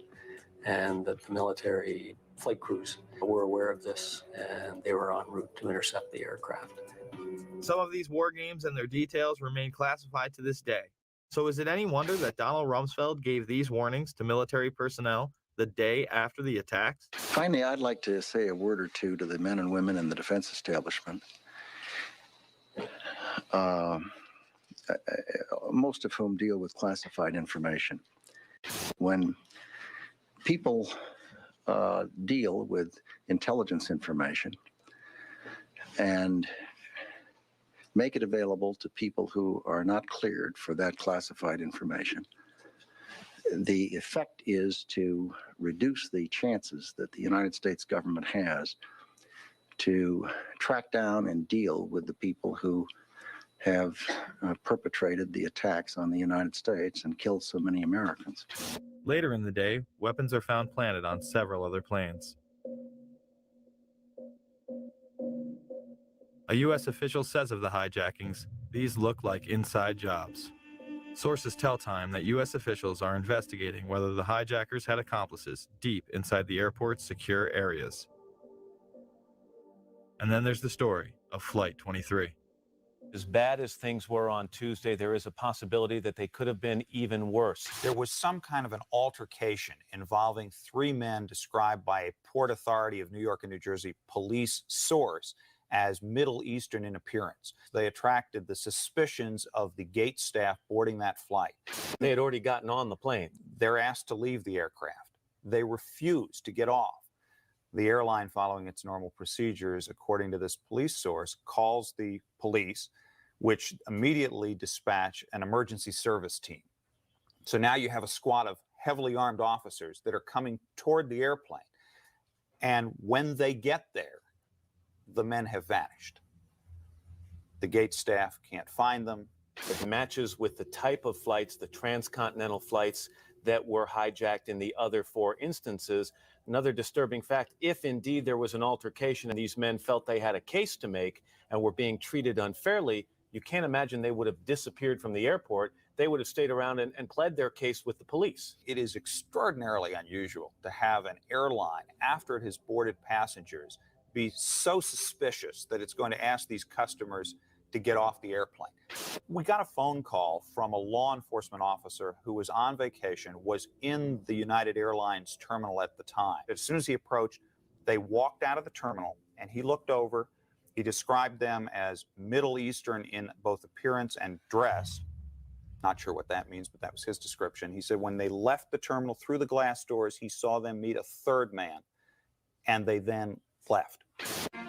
and that the military flight crews were aware of this, and they were en route to intercept the aircraft. Some of these war games and their details remain classified to this day. So is it any wonder that Donald Rumsfeld gave these warnings to military personnel the day after the attacks? Finally, I'd like to say a word or two to the men and women in the defense establishment, most of whom deal with classified information. When people deal with intelligence information and make it available to people who are not cleared for that classified information, the effect is to reduce the chances that the United States government has to track down and deal with the people who have perpetrated the attacks on the United States and killed so many Americans. Later in the day, weapons are found planted on several other planes. A U.S. official says of the hijackings, these look like inside jobs. Sources tell Time that U.S. officials are investigating whether the hijackers had accomplices deep inside the airport's secure areas. And then there's the story of Flight 23. As bad as things were on Tuesday, there is a possibility that they could have been even worse. There was some kind of an altercation involving 3 men described by a Port Authority of New York and New Jersey police source as Middle Eastern in appearance. They attracted the suspicions of the gate staff boarding that flight. They had already gotten on the plane. They're asked to leave the aircraft. They refused to get off. The airline, following its normal procedures, according to this police source, calls the police, which immediately dispatch an emergency service team. So now you have a squad of heavily armed officers that are coming toward the airplane. And when they get there, the men have vanished. The gate staff can't find them. It matches with the type of flights, the transcontinental flights that were hijacked in the other 4 instances. Another disturbing fact, if indeed there was an altercation and these men felt they had a case to make and were being treated unfairly, you can't imagine they would have disappeared from the airport. They would have stayed around and pled their case with the police. It is extraordinarily unusual to have an airline, after it has boarded passengers, be so suspicious that it's going to ask these customers to get off the airplane. We got a phone call from a law enforcement officer who was on vacation, was in the United Airlines terminal at the time. As soon as he approached, they walked out of the terminal and he looked over. He described them as Middle Eastern in both appearance and dress. Not sure what that means, but that was his description. He said when they left the terminal through the glass doors, he saw them meet a 3rd man, and they then left.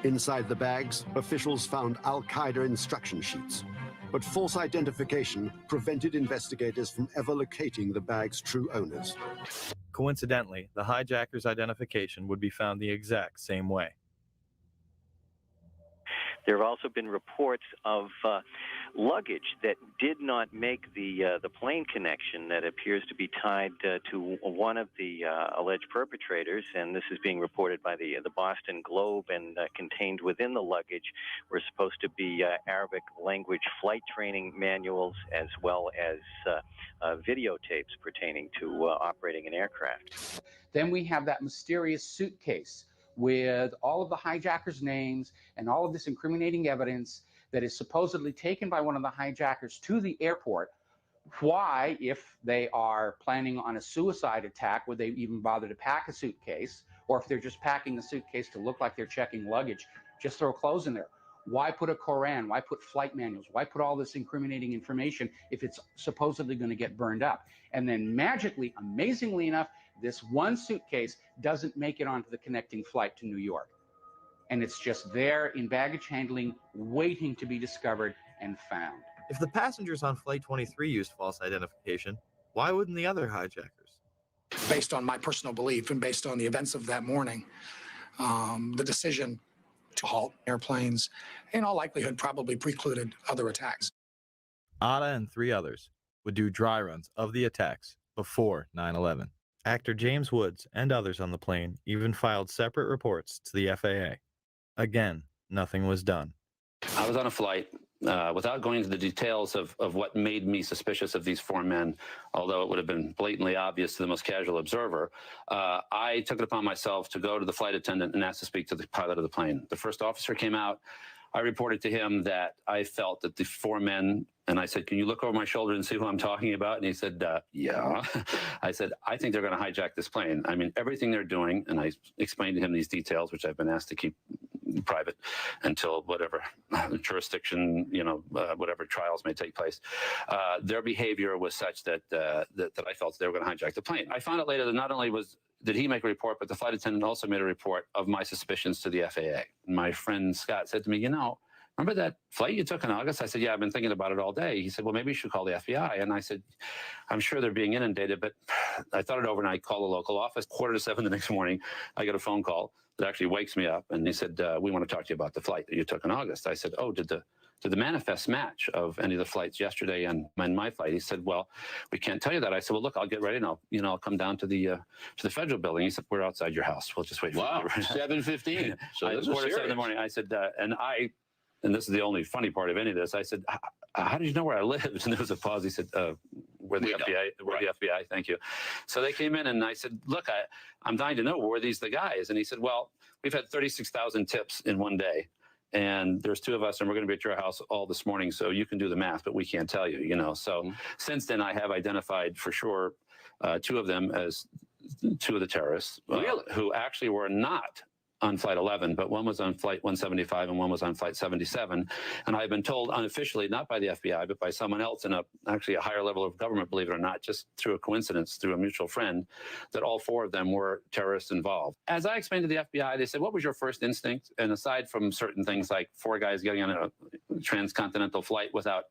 Inside the bags, officials found Al-Qaeda instruction sheets, but false identification prevented investigators from ever locating the bag's true owners. Coincidentally, the hijackers' identification would be found the exact same way. There have also been reports of luggage that did not make the plane connection that appears to be tied to one of the alleged perpetrators, and this is being reported by the Boston Globe, and contained within the luggage were supposed to be Arabic language flight training manuals as well as videotapes pertaining to operating an aircraft. Then we have that mysterious suitcase with all of the hijackers' names and all of this incriminating evidence that is supposedly taken by one of the hijackers to the airport. Why, if they are planning on a suicide attack, would they even bother to pack a suitcase? Or if they're just packing the suitcase to look like they're checking luggage, just throw clothes in there. Why put a Koran? Why put flight manuals? Why put all this incriminating information if it's supposedly going to get burned up? And then magically, amazingly enough, this one suitcase doesn't make it onto the connecting flight to New York. And it's just there in baggage handling, waiting to be discovered and found. If the passengers on Flight 23 used false identification, why wouldn't the other hijackers? Based on my personal belief and based on the events of that morning, the decision to halt airplanes, in all likelihood, probably precluded other attacks. Atta and 3 others would do dry runs of the attacks before 9/11. Actor James Woods and others on the plane even filed separate reports to the FAA. Again, nothing was done. I was on a flight without going into the details of what made me suspicious of these four men, although it would have been blatantly obvious to the most casual observer, I took it upon myself to go to the flight attendant and ask to speak to the pilot of the plane. The first officer came out. I reported to him that I felt that the four men, and I said, can you look over my shoulder and see who I'm talking about? And he said, yeah. I said, I think they're going to hijack this plane. I mean, everything they're doing, and I explained to him these details, which I've been asked to keep private until whatever jurisdiction, whatever trials may take place. Their behavior was such that I felt they were going to hijack the plane. I found out later that not only did he make a report, but the flight attendant also made a report of my suspicions to the FAA. My friend Scott said to me, remember that flight you took in August? I said, yeah, I've been thinking about it all day. He said, well, maybe you should call the FBI. And I said, I'm sure they're being inundated, but I thought it over and I called the local office. 6:45 the next morning, I got a phone call that actually wakes me up. And he said, we want to talk to you about the flight that you took in August. I said, oh, did the manifest match of any of the flights yesterday and my flight? He said, well, we can't tell you that. I said, well, look, I'll get ready and I'll come down to the federal building. He said, we're outside your house. We'll just wait for you. Wow, 7:15. So this is 7 in the morning. I said, and this is the only funny part of any of this. I said, how did you know where I lived? And there was a pause. He said, we're the FBI. We're the FBI. Thank you. So they came in and I said, look, I'm dying to know, were these the guys? And he said, well, we've had 36,000 tips in one day. And there's two of us, and we're going to be at your house all this morning, so you can do the math, but we can't tell you, So since then, I have identified for sure two of them as two of the terrorists who actually were not on Flight 11, but one was on Flight 175 and one was on Flight 77. And I've been told unofficially, not by the FBI, but by someone else in actually a higher level of government, believe it or not, just through a coincidence, through a mutual friend, that all four of them were terrorists involved. As I explained to the FBI, they said, what was your first instinct? And aside from certain things like four guys getting on a transcontinental flight without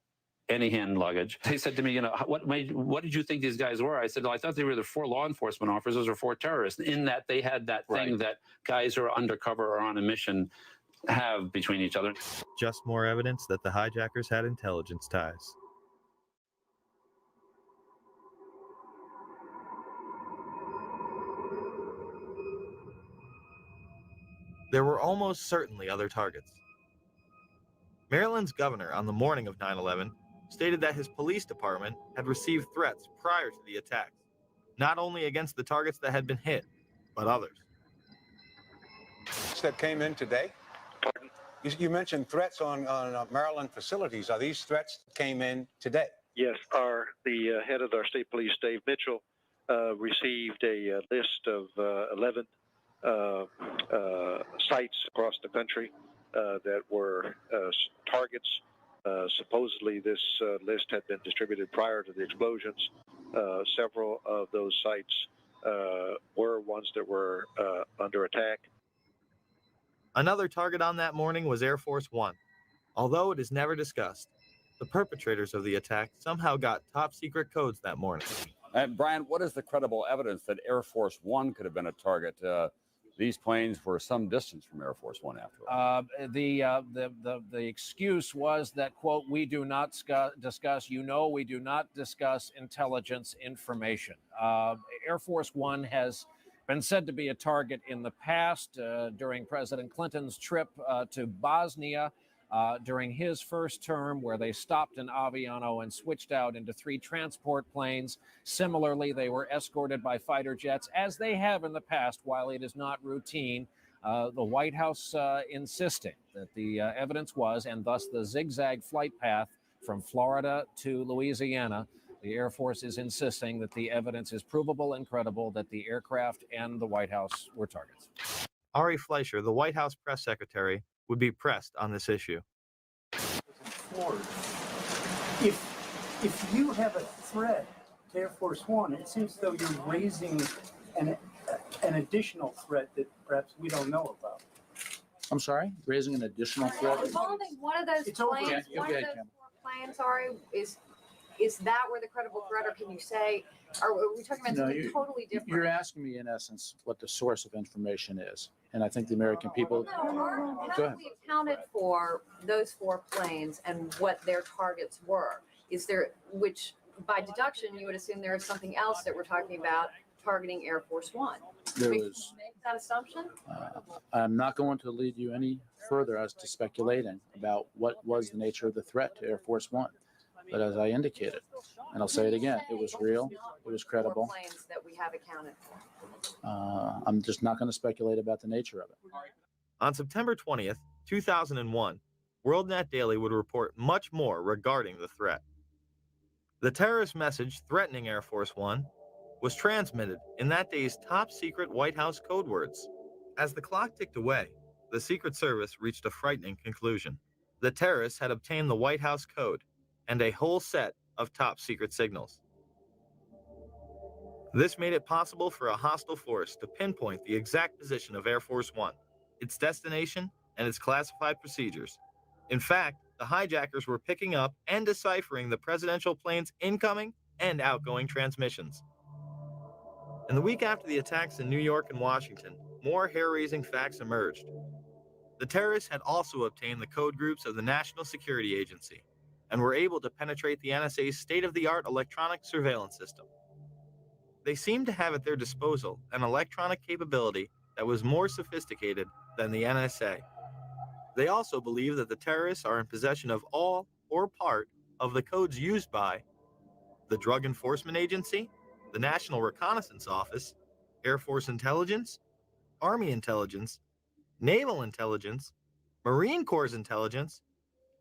any hand luggage, they said to me, what did you think these guys were? I said, well, I thought they were either four law enforcement officers or four terrorists, in that they had that thing that guys who are undercover or on a mission have between each other. Just more evidence that the hijackers had intelligence ties. There were almost certainly other targets. Maryland's governor on the morning of 9/11 stated that his police department had received threats prior to the attacks, not only against the targets that had been hit, but others. That came in today? Pardon? You mentioned threats on Maryland facilities. Are these threats that came in today? Yes, the head of our state police, Dave Mitchell, received a list of 11 sites across the country that were targets. Supposedly, this list had been distributed prior to the explosions. Several of those sites were ones that were under attack. Another target on that morning was Air Force One. Although it is never discussed, the perpetrators of the attack somehow got top-secret codes that morning. Brian, what is the credible evidence that Air Force One could have been a target? These planes were some distance from Air Force One after all. The excuse was that, quote, we do not discuss, we do not discuss intelligence information. Air Force One has been said to be a target in the past during President Clinton's trip to Bosnia during his first term, where they stopped in Aviano and switched out into 3 transport planes. Similarly, they were escorted by fighter jets, as they have in the past, while it is not routine. The White House insisting that the evidence was, and thus the zigzag flight path from Florida to Louisiana. The Air Force is insisting that the evidence is provable and credible that the aircraft and the White House were targets. Ari Fleischer, the White House press secretary, would be pressed on this issue. If you have a threat to Air Force One, it seems as though you're raising an additional threat that perhaps we don't know about. I'm sorry, raising an additional threat? Involving one of those planes, one of those 4 planes, Ari, is that where the credible threat, or can you say, are we talking about something totally different? You're asking me, in essence, what the source of information is. And I think the American people... How have we accounted for those 4 planes and what their targets were? Is there, which by deduction, you would assume there is something else that we're talking about targeting Air Force One. There We was. can make that assumption? I'm not going to lead you any further as to speculating about what was the nature of the threat to Air Force One. But as I indicated, and I'll say it again, it was real, it was credible. Planes that we have accounted for. I'm just not going to speculate about the nature of it. On September 20th, 2001, WorldNet Daily would report much more regarding the threat. The terrorist message threatening Air Force One was transmitted in that day's top-secret White House code words. As the clock ticked away, the Secret Service reached a frightening conclusion. The terrorists had obtained the White House code and a whole set of top-secret signals. This made it possible for a hostile force to pinpoint the exact position of Air Force One, its destination, and its classified procedures. In fact, the hijackers were picking up and deciphering the presidential plane's incoming and outgoing transmissions. In the week after the attacks in New York and Washington, more hair-raising facts emerged. The terrorists had also obtained the code groups of the National Security Agency and were able to penetrate the NSA's state-of-the-art electronic surveillance system. They seemed to have at their disposal an electronic capability that was more sophisticated than the NSA. They also believe that the terrorists are in possession of all or part of the codes used by the Drug Enforcement Agency, the National Reconnaissance Office, Air Force Intelligence, Army Intelligence, Naval Intelligence, Marine Corps Intelligence,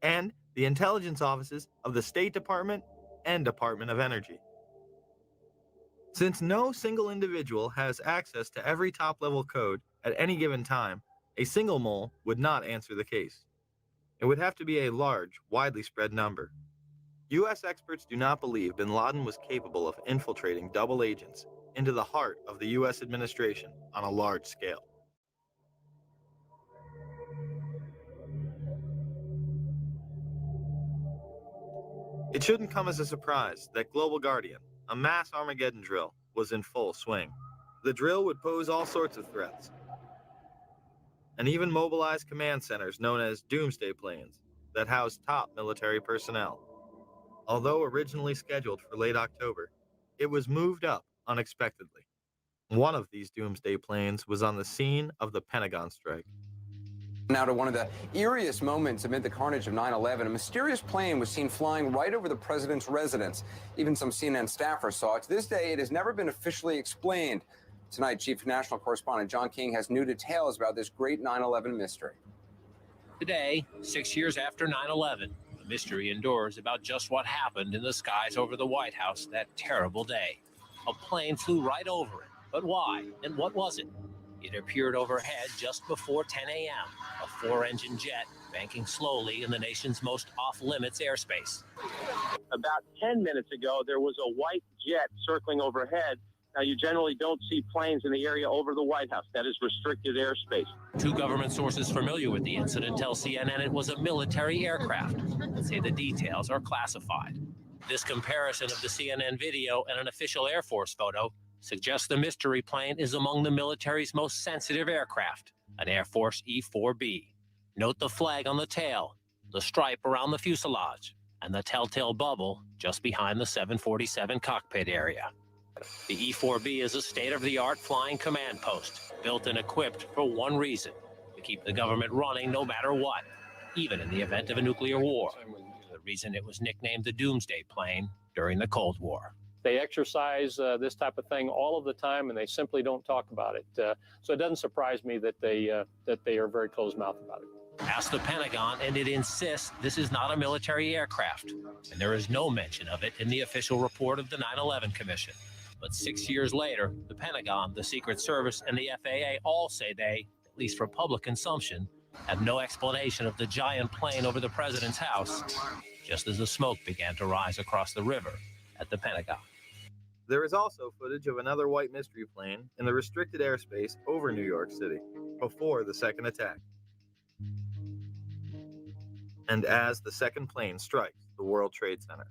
and the intelligence offices of the State Department and Department of Energy. Since no single individual has access to every top-level code at any given time, a single mole would not answer the case. It would have to be a large, widely spread number. U.S. experts do not believe bin Laden was capable of infiltrating double agents into the heart of the U.S. administration on a large scale. It shouldn't come as a surprise that Global Guardian, a mass Armageddon drill, was in full swing. The drill would pose all sorts of threats, and even mobilize command centers known as doomsday planes that housed top military personnel. Although originally scheduled for late October, it was moved up unexpectedly. One of these doomsday planes was on the scene of the Pentagon strike. Now to one of the eeriest moments amid the carnage of 9/11, a mysterious plane was seen flying right over the president's residence. Even some CNN staffers saw it. To this day, it has never been officially explained. Tonight, Chief National Correspondent John King has new details about this great 9/11 mystery. Today, 6 years after 9/11, the mystery endures about just what happened in the skies over the White House that terrible day. A plane flew right over it. But why? And what was it? It appeared overhead just before 10 a.m., a four-engine jet banking slowly in the nation's most off-limits airspace. About 10 minutes ago, there was a white jet circling overhead. Now, you generally don't see planes in the area over the White House. That is restricted airspace. Two government sources familiar with the incident tell CNN it was a military aircraft and say the details are classified. This comparison of the CNN video and an official Air Force photo suggests the mystery plane is among the military's most sensitive aircraft, an Air Force E-4B. Note the flag on the tail, the stripe around the fuselage, and the telltale bubble just behind the 747 cockpit area. The E-4B is a state-of-the-art flying command post, built and equipped for one reason: to keep the government running no matter what, even in the event of a nuclear war. The reason it was nicknamed the Doomsday Plane during the Cold War. They exercise this type of thing all of the time, and they simply don't talk about it. So it doesn't surprise me that they are very closed-mouthed about it. Ask the Pentagon, and it insists this is not a military aircraft, and there is no mention of it in the official report of the 9/11 Commission. But 6 years later, the Pentagon, the Secret Service, and the FAA all say they, at least for public consumption, have no explanation of the giant plane over the president's house, just as the smoke began to rise across the river at the Pentagon. There is also footage of another white mystery plane in the restricted airspace over New York City before the second attack, and as the second plane strikes the World Trade Center.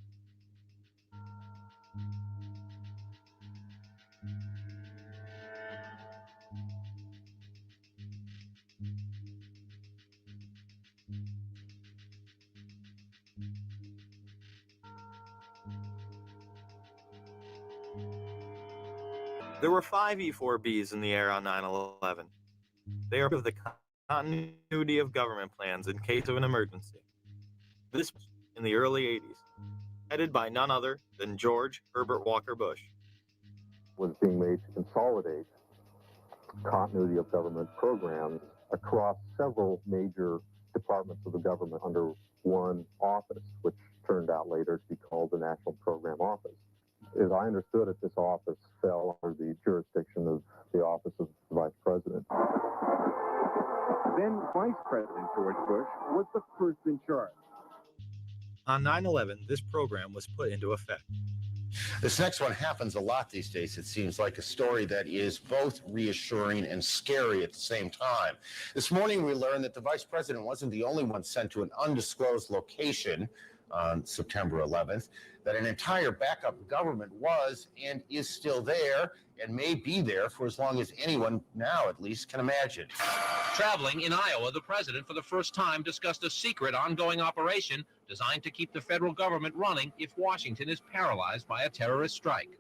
There were 5 E-4Bs in the air on 9/11. They are part of the continuity of government plans in case of an emergency. This was in the early 80s, headed by none other than George Herbert Walker Bush. Was being made to consolidate continuity of government programs across several major departments of the government under one office, which turned out later to be called the National Program Office. As I understood it, this office fell under the jurisdiction of the Office of the Vice President. Then Vice President George Bush was the first in charge. On 9/11, this program was put into effect. This next one happens a lot these days. It seems like a story that is both reassuring and scary at the same time. This morning, we learned that the vice president wasn't the only one sent to an undisclosed location on September 11th, that an entire backup government was and is still there and may be there for as long as anyone now at least can imagine. Traveling in Iowa, the president for the first time discussed a secret ongoing operation designed to keep the federal government running if Washington is paralyzed by a terrorist strike.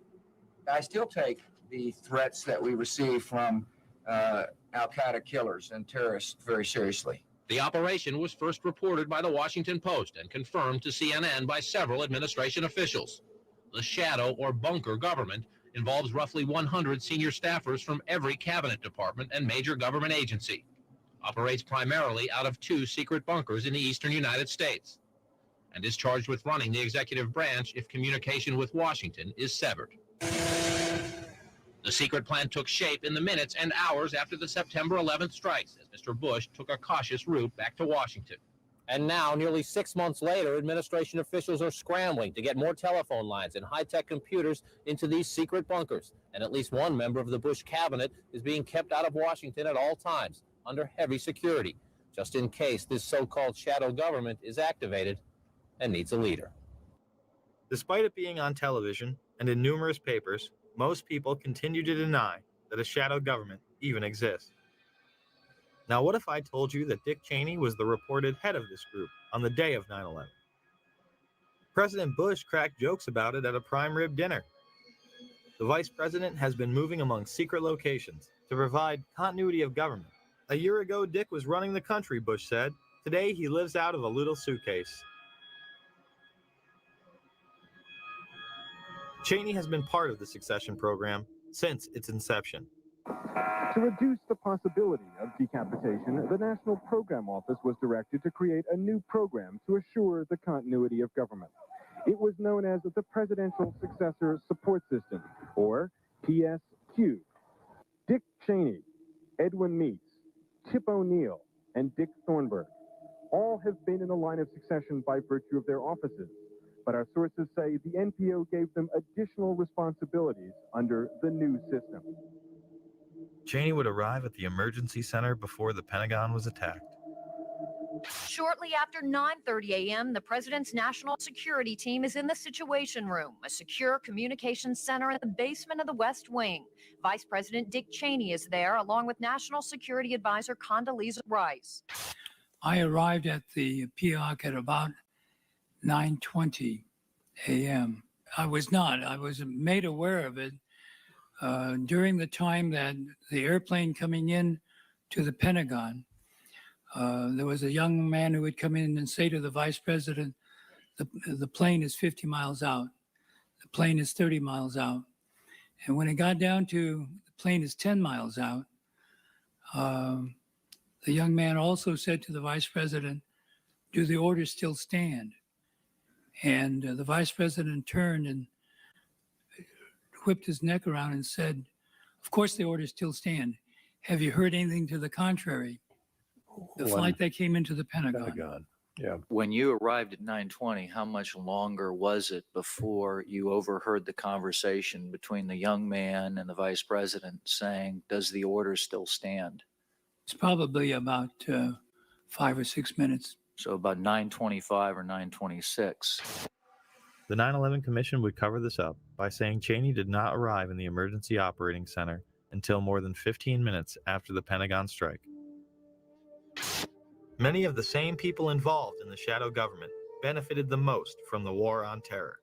I still take the threats that we receive from al-Qaeda killers and terrorists very seriously. The operation was first reported by the Washington Post and confirmed to CNN by several administration officials. The shadow or bunker government involves roughly 100 senior staffers from every cabinet department and major government agency. Operates primarily out of 2 secret bunkers in the eastern United States, and is charged with running the executive branch if communication with Washington is severed. The secret plan took shape in the minutes and hours after the September 11th strikes, as Mr. Bush took a cautious route back to Washington. And now, nearly 6 months later, administration officials are scrambling to get more telephone lines and high-tech computers into these secret bunkers. And at least one member of the Bush cabinet is being kept out of Washington at all times, under heavy security, just in case this so-called shadow government is activated and needs a leader. Despite it being on television and in numerous papers, most people continue to deny that a shadow government even exists. Now, what if I told you that Dick Cheney was the reported head of this group on the day of 9/11? President Bush cracked jokes about it at a prime rib dinner. The vice president has been moving among secret locations to provide continuity of government. A year ago, Dick was running the country, Bush said. Today, he lives out of a little suitcase. Cheney has been part of the succession program since its inception. To reduce the possibility of decapitation, the National Program Office was directed to create a new program to assure the continuity of government. It was known as the Presidential Successor Support System, or PSQ. Dick Cheney, Edwin Meese, Tip O'Neill, and Dick Thornburgh all have been in the line of succession by virtue of their offices. But our sources say the NPO gave them additional responsibilities under the new system. Cheney would arrive at the emergency center before the Pentagon was attacked. Shortly after 9:30 a.m., the president's national security team is in the Situation Room, a secure communications center in the basement of the West Wing. Vice President Dick Cheney is there, along with National Security Advisor Condoleezza Rice. I arrived at the PIOC at about 9:20 a.m. I was made aware of it during the time that the airplane coming in to the Pentagon. There was a young man who would come in and say to the vice president, the plane is 50 miles out. The plane is 30 miles out. And when it got down to the plane is 10 miles out, the young man also said to the vice president, do the orders still stand? And the vice president turned and whipped his neck around and said, of course the orders still stand. Have you heard anything to the contrary? The flight that came into the Pentagon. Yeah. When you arrived at 9:20, how much longer was it before you overheard the conversation between the young man and the vice president saying, does the order still stand? It's probably about 5 or 6 minutes. So about 9:25 or 9:26. The 9/11 Commission would cover this up by saying Cheney did not arrive in the emergency operating center until more than 15 minutes after the Pentagon strike. Many of the same people involved in the shadow government benefited the most from the war on terror.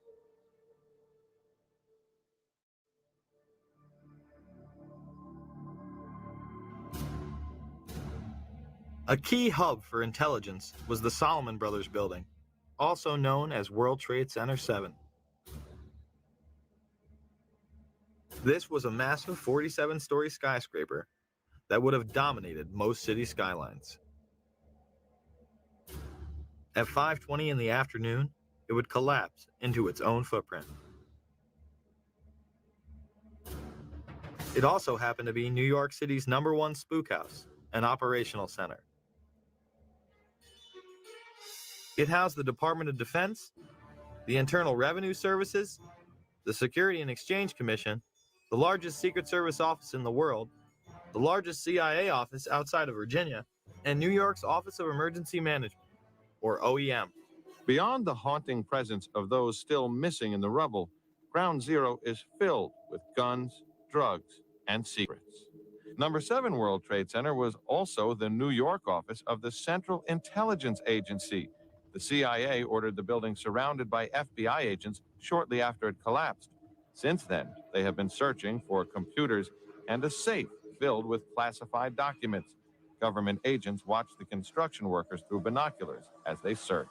A key hub for intelligence was the Solomon Brothers building, also known as World Trade Center 7. This was a massive 47-story skyscraper that would have dominated most city skylines. At 5:20 in the afternoon, it would collapse into its own footprint. It also happened to be New York City's #1 spook house and operational center. It housed the Department of Defense, the Internal Revenue Services, the Security and Exchange Commission, the largest Secret Service office in the world, the largest CIA office outside of Virginia, and New York's Office of Emergency Management, or OEM. Beyond the haunting presence of those still missing in the rubble, Ground Zero is filled with guns, drugs, and secrets. Number 7 World Trade Center was also the New York office of the Central Intelligence Agency. The CIA ordered the building surrounded by FBI agents shortly after it collapsed. Since then, they have been searching for computers and a safe filled with classified documents. Government agents watch the construction workers through binoculars as they search.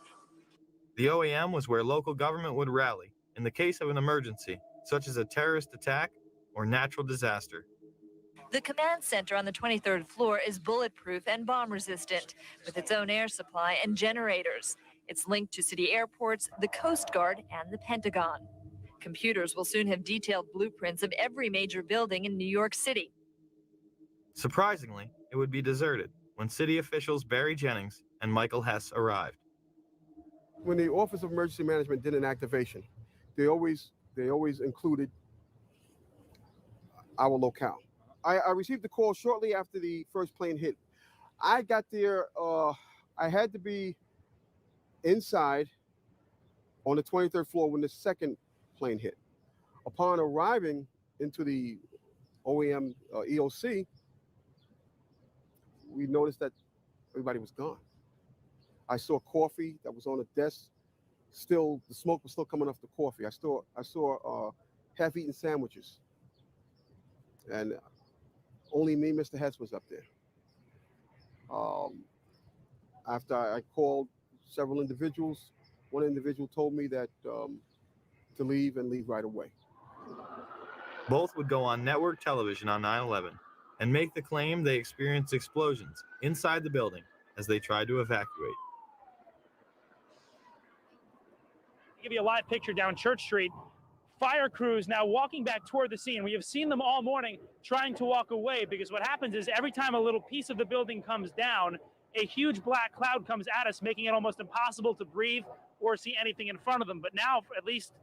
The OEM was where local government would rally in the case of an emergency, such as a terrorist attack or natural disaster. The command center on the 23rd floor is bulletproof and bomb resistant, with its own air supply and generators. It's linked to city airports, the Coast Guard, and the Pentagon. Computers will soon have detailed blueprints of every major building in New York City. Surprisingly, it would be deserted when city officials Barry Jennings and Michael Hess arrived. When the Office of Emergency Management did an activation, they always included our locale. I received the call shortly after the first plane hit. I got there, I had to be inside on the 23rd floor when the second plane hit. Upon arriving into the OEM EOC, we noticed that everybody was gone. I saw coffee that was on the desk. Still, the smoke was still coming off the coffee. I saw half-eaten sandwiches. And only me, Mr. Hess, was up there. After I called several individuals, one individual told me that to leave and leave right away. Both would go on network television on 9/11 and make the claim they experienced explosions inside the building as they tried to evacuate. Give you a live picture down Church Street. Fire crews now walking back toward the scene. We have seen them all morning trying to walk away, because what happens is every time a little piece of the building comes down, a huge black cloud comes at us, making it almost impossible to breathe or see anything in front of them. But now, at least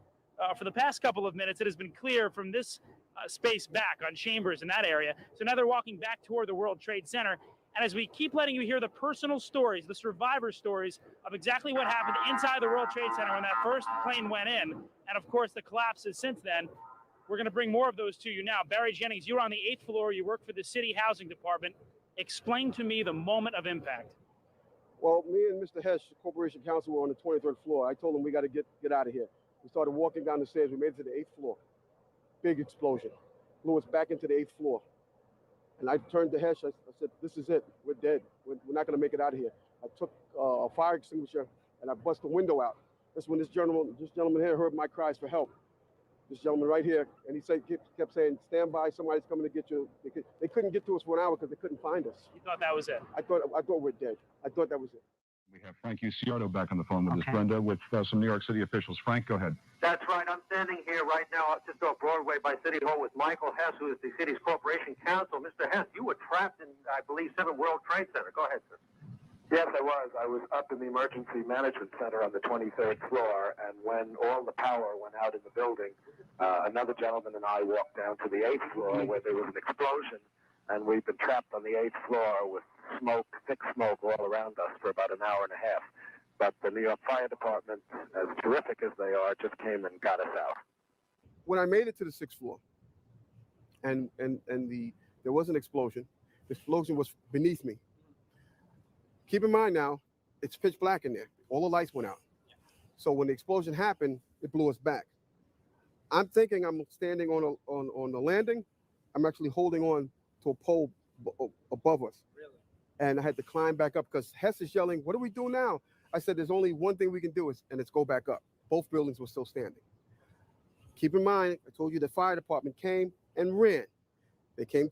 for the past couple of minutes, it has been clear from this space back on Chambers in that area. So now they're walking back toward the World Trade Center. And as we keep letting you hear the personal stories, the survivor stories of exactly what happened inside the World Trade Center when that first plane went in, and of course the collapses since then, we're going to bring more of those to you now. Barry Jennings, you're on the 8th floor. You work for the City Housing Department. Explain to me the moment of impact. Well, me and Mr. Hess, Corporation Counsel, were on the 23rd floor. I told him we got to get out of here. We started walking down the stairs. We made it to the 8th floor. Big explosion. Blew us back into the 8th floor. And I turned to Hess. I said, "This is it. We're dead. We're not going to make it out of here." I took a fire extinguisher and I bust the window out. That's when this gentleman here heard my cries for help. This gentleman right here, and he kept saying, "Stand by. Somebody's coming to get you." They couldn't get to us for an hour because they couldn't find us. You thought that was it? I thought we're dead. I thought that was it. We have Frank Uciardo back on the phone with us, Brenda, with some New York City officials. Frank, go ahead. That's right. I'm standing here right now just off Broadway by City Hall with Michael Hess, who is the city's corporation counsel. Mr. Hess, you were trapped in, I believe, 7 World Trade Center. Go ahead, sir. Yes, I was. I was up in the Emergency Management Center on the 23rd floor, and when all the power went out in the building, another gentleman and I walked down to the 8th floor where there was an explosion, and we've been trapped on the 8th floor with smoke, thick smoke all around us for about an hour and a half. But the New York Fire Department, as terrific as they are, just came and got us out. When I made it to the 6th floor, and there was an explosion. The explosion was beneath me. Keep in mind now, it's pitch black in there. All the lights went out. So when the explosion happened, it blew us back. I'm thinking I'm standing on the landing. I'm actually holding on to a pole above us. Really? And I had to climb back up because Hess is yelling, "What do we do now?" I said, "There's only one thing we can do, and it's go back up." Both buildings were still standing. Keep in mind, I told you the fire department came and ran. They came.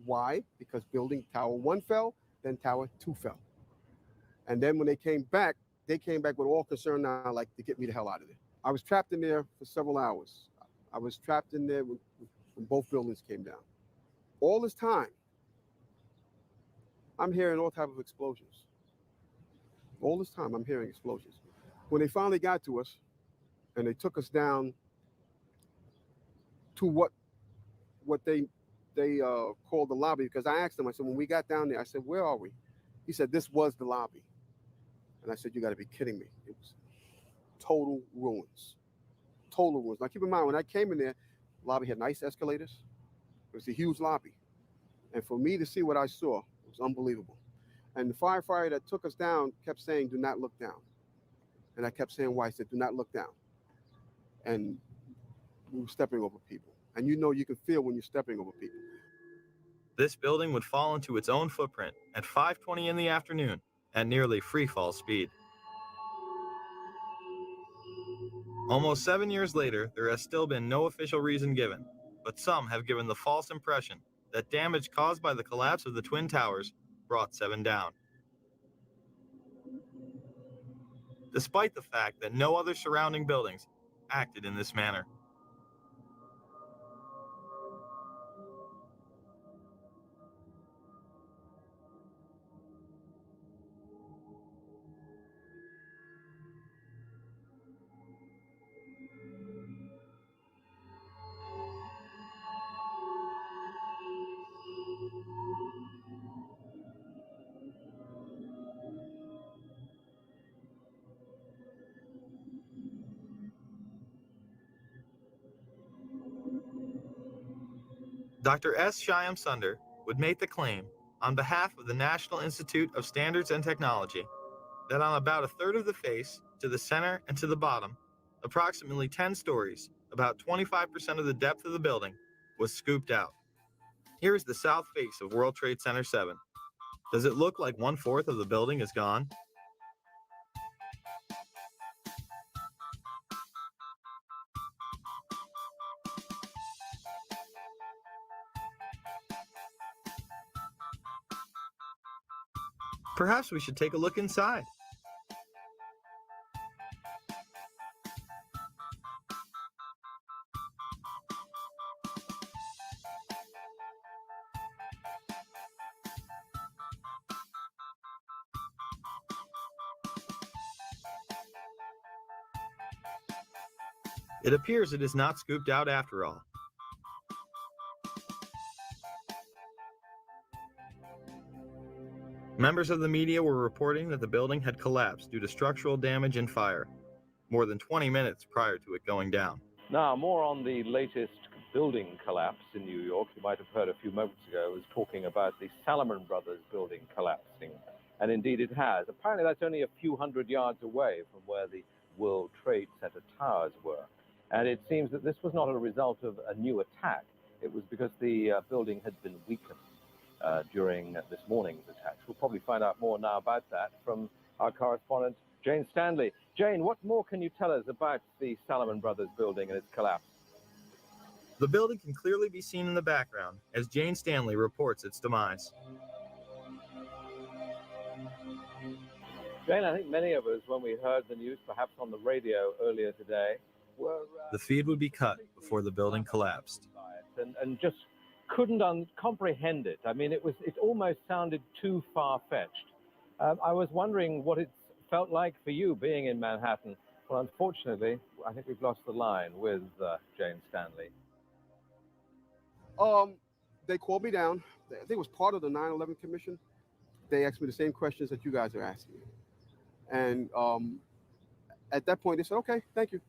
Why? Because building tower 1 fell, then tower 2 fell. And then when they came back with all concern now, like, to get me the hell out of there. I was trapped in there for several hours. I was trapped in there when both buildings came down. All this time, I'm hearing all types of explosions. All this time, I'm hearing explosions. When they finally got to us, and they took us down to what they called the lobby, because I asked them, I said, when we got down there, I said, "Where are we?" He said, "This was the lobby." And I said, "You got to be kidding me." It was total ruins. Total ruins. Now, keep in mind, when I came in there, the lobby had nice escalators. It was a huge lobby. And for me to see what I saw, it was unbelievable. And the firefighter that took us down kept saying, "Do not look down." And I kept saying, "Why?" He said, "Do not look down." And we were stepping over people. And you know, you can feel when you're stepping over people. This building would fall into its own footprint at 5:20 in the afternoon at nearly free fall speed. Almost 7 years later, there has still been no official reason given, but some have given the false impression that damage caused by the collapse of the Twin Towers brought 7 down. Despite the fact that no other surrounding buildings acted in this manner. Dr. S. Shyam Sunder would make the claim on behalf of the National Institute of Standards and Technology that on about a third of the face, to the center and to the bottom, approximately 10 stories, about 25% of the depth of the building, was scooped out. Here is the south face of World Trade Center 7. Does it look like 1/4 of the building is gone? Perhaps we should take a look inside. It appears it is not scooped out after all. Members of the media were reporting that the building had collapsed due to structural damage and fire, more than 20 minutes prior to it going down. Now, more on the latest building collapse in New York. You might have heard a few moments ago, I was talking about the Salomon Brothers building collapsing. And indeed it has. Apparently that's only a few hundred yards away from where the World Trade Center towers were. And it seems that this was not a result of a new attack. It was because the building had been weakened during this morning's attacks. We'll probably find out more now about that from our correspondent, Jane Stanley. Jane, what more can you tell us about the Salomon Brothers building and its collapse? The building can clearly be seen in the background as Jane Stanley reports its demise. Jane, I think many of us, when we heard the news, perhaps on the radio earlier today, were... The feed would be cut before the building collapsed. And just couldn't comprehend it. I mean, it almost sounded too far-fetched. I was wondering what it felt like for you being in Manhattan. Well, unfortunately, I think we've lost the line with Jane Stanley. They called me down. I think it was part of the 9/11 Commission. They asked me the same questions that you guys are asking. And at that point, they said, "Okay, thank you."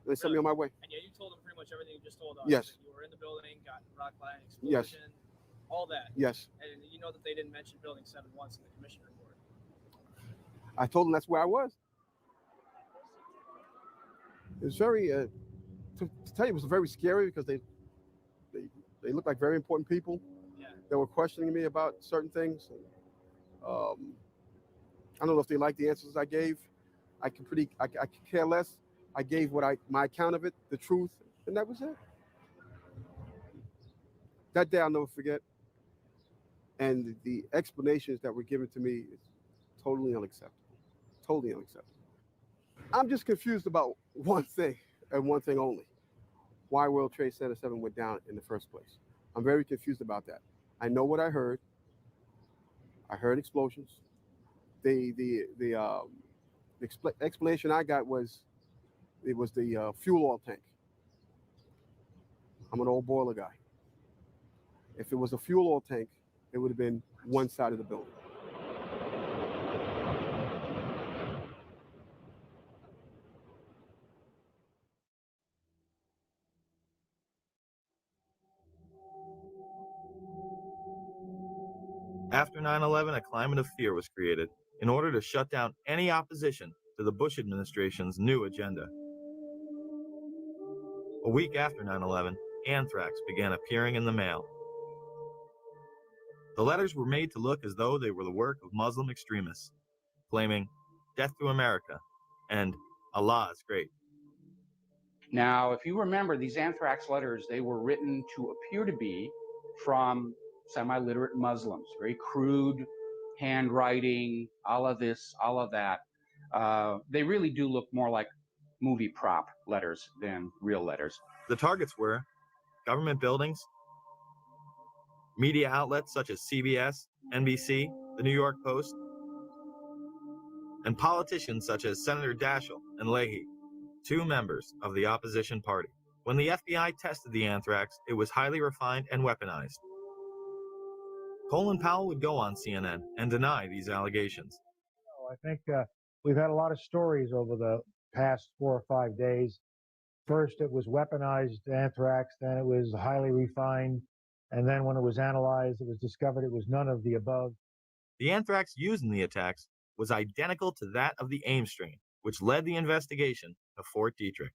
They sent me on my way. And yeah, you told them pretty much everything you just told us. Yes. That you were in the building, got rock line, Yes. explosion, all that. Yes. And you know that they didn't mention Building 7 once in the commission report. I told them that's where I was. It was very, to tell you, it was very scary because they looked like very important people. Yeah. They were questioning me about certain things. I don't know if they like the answers I gave. I could care less. I gave my account of it, the truth, and that was it. That day I'll never forget. And the explanations that were given to me is totally unacceptable. Totally unacceptable. I'm just confused about one thing and one thing only. Why World Trade Center 7 went down in the first place. I'm very confused about that. I know what I heard. I heard explosions. The explanation I got was it was the fuel oil tank. I'm an old boiler guy. If it was a fuel oil tank, it would have been one side of the building. After 9/11, a climate of fear was created in order to shut down any opposition to the Bush administration's new agenda. A week after 9/11, anthrax began appearing in the mail. The letters were made to look as though they were the work of Muslim extremists, claiming "Death to America" and "Allah is great." Now, if you remember, these anthrax letters, they were written to appear to be from semi-literate Muslims, very crude handwriting, all of this, all of that. They really do look more like movie prop letters than real letters. The targets were government buildings, media outlets such as CBS, NBC, the New York Post, and politicians such as Senator Daschle and Leahy, two members of the opposition party. When the FBI tested the anthrax, it was highly refined and weaponized. Colin Powell would go on CNN and deny these allegations. I think we've had a lot of stories over the past 4 or 5 days. First, it was weaponized anthrax, then it was highly refined, and then when it was analyzed, it was discovered it was none of the above. The anthrax used in the attacks was identical to that of the Ames strain, which led the investigation to Fort Detrick.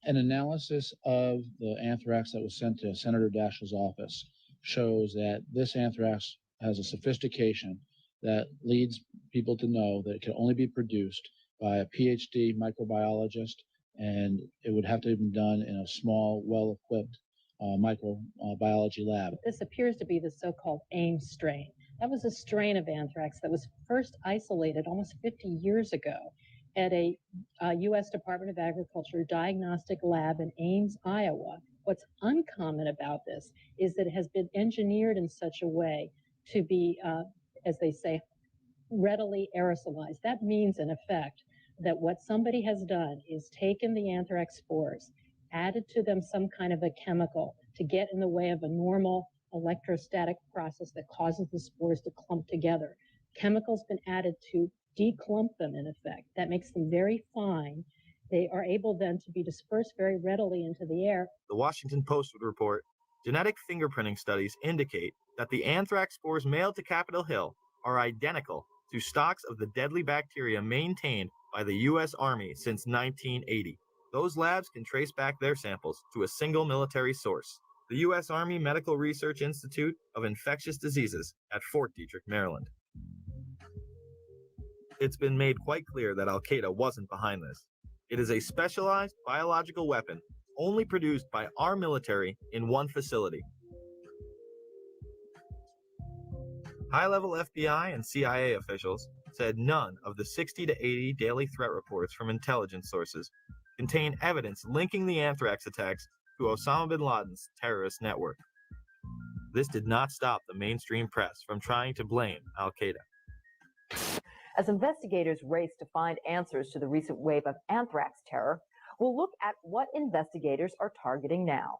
An analysis of the anthrax that was sent to Senator Daschle's office shows that this anthrax has a sophistication that leads people to know that it can only be produced by a PhD microbiologist, and it would have to have been done in a small, well-equipped microbiology lab. This appears to be the so-called Ames strain. That was a strain of anthrax that was first isolated almost 50 years ago at a U.S. Department of Agriculture diagnostic lab in Ames, Iowa. What's uncommon about this is that it has been engineered in such a way to be, as they say, readily aerosolized. That means, in effect, that what somebody has done is taken the anthrax spores, added to them some kind of a chemical to get in the way of a normal electrostatic process that causes the spores to clump together. Chemicals been added to declump them, in effect. That makes them very fine. They are able then to be dispersed very readily into the air. The Washington Post would report, genetic fingerprinting studies indicate that the anthrax spores mailed to Capitol Hill are identical to stocks of the deadly bacteria maintained by the U.S. Army since 1980. Those labs can trace back their samples to a single military source, the U.S. Army Medical Research Institute of Infectious Diseases at Fort Detrick, Maryland. It's been made quite clear that Al-Qaeda wasn't behind this. It is a specialized biological weapon only produced by our military in one facility. High-level FBI and CIA officials said none of the 60 to 80 daily threat reports from intelligence sources contain evidence linking the anthrax attacks to Osama bin Laden's terrorist network. This did not stop the mainstream press from trying to blame Al-Qaeda. As investigators race to find answers to the recent wave of anthrax terror, we'll look at what investigators are targeting now.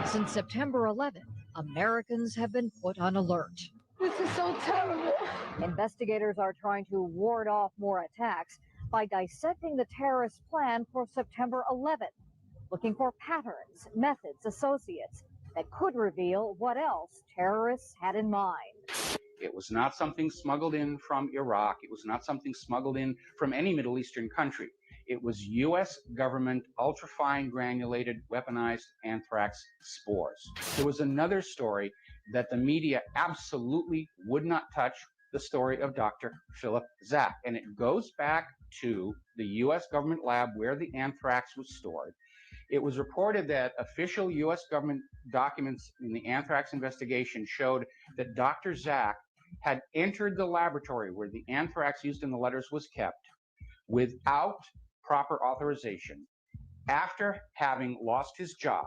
Since September 11th, Americans have been put on alert. This is so terrible. Investigators are trying to ward off more attacks by dissecting the terrorist plan for September 11th, looking for patterns, methods, associates that could reveal what else terrorists had in mind. It was not something smuggled in from Iraq. It was not something smuggled in from any Middle Eastern country. it was U.S. government ultrafine granulated weaponized anthrax spores. There was another story that the media absolutely would not touch, the story of Dr. Philip Zach. And it goes back to the U.S. government lab where the anthrax was stored. It was reported that official U.S. government documents in the anthrax investigation showed that Dr. Zach had entered the laboratory where the anthrax used in the letters was kept without proper authorization after having lost his job.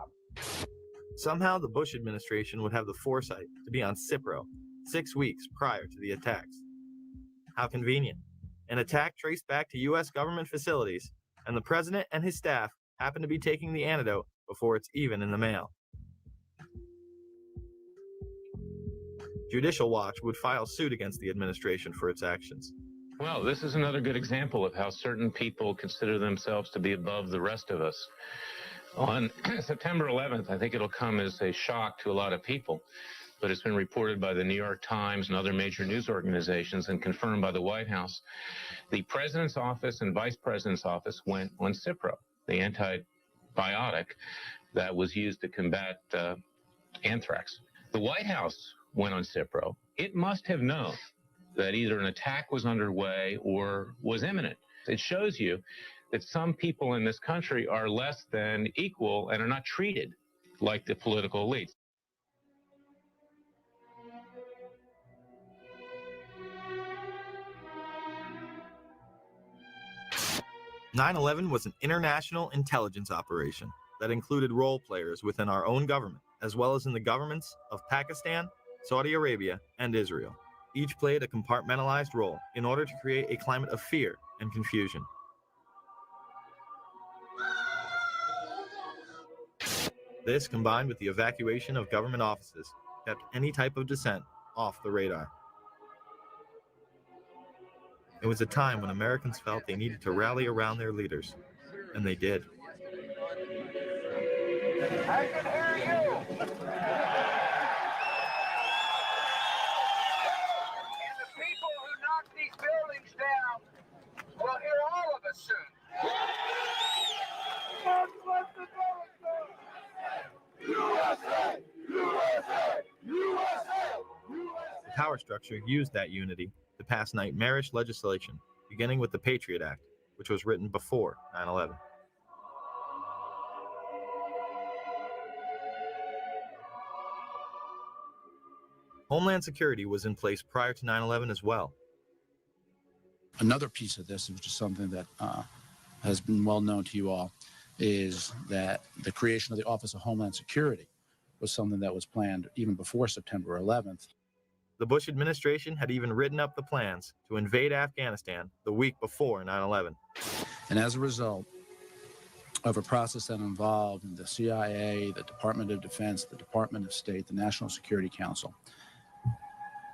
Somehow the Bush administration would have the foresight to be on Cipro 6 weeks prior to the attacks. How convenient. An attack traced back to U.S. government facilities, and the president and his staff happen to be taking the antidote before it's even in the mail. Judicial Watch would file suit against the administration for its actions. Well, this is another good example of how certain people consider themselves to be above the rest of us. On September 11th, I think it'll come as a shock to a lot of people, but it's been reported by the New York Times and other major news organizations and confirmed by the White House. The president's office and vice president's office went on Cipro, the antibiotic that was used to combat anthrax. The White House went on Cipro. It must have known that either an attack was underway or was imminent. It shows you that some people in this country are less than equal and are not treated like the political elites. "9/11 was an international intelligence operation that included role players within our own government, as well as in the governments of Pakistan, Saudi Arabia, and Israel. Each played a compartmentalized role in order to create a climate of fear and confusion. This, combined with the evacuation of government offices, kept any type of dissent off the radar. It was a time when Americans felt they needed to rally around their leaders, and they did. I can hear you. And the people who knock these buildings down will hear all of us soon. USA! USA! USA! The power structure used that unity to pass nightmarish legislation, beginning with the Patriot Act, which was written before 9/11. Homeland Security was in place prior to 9/11 as well. Another piece of this, which is something that has been well known to you all, is that the creation of the Office of Homeland Security was something that was planned even before September 11th. The Bush administration had even written up the plans to invade Afghanistan the week before 9/11. And as a result of a process that involved the CIA, the Department of Defense, the Department of State, the National Security Council,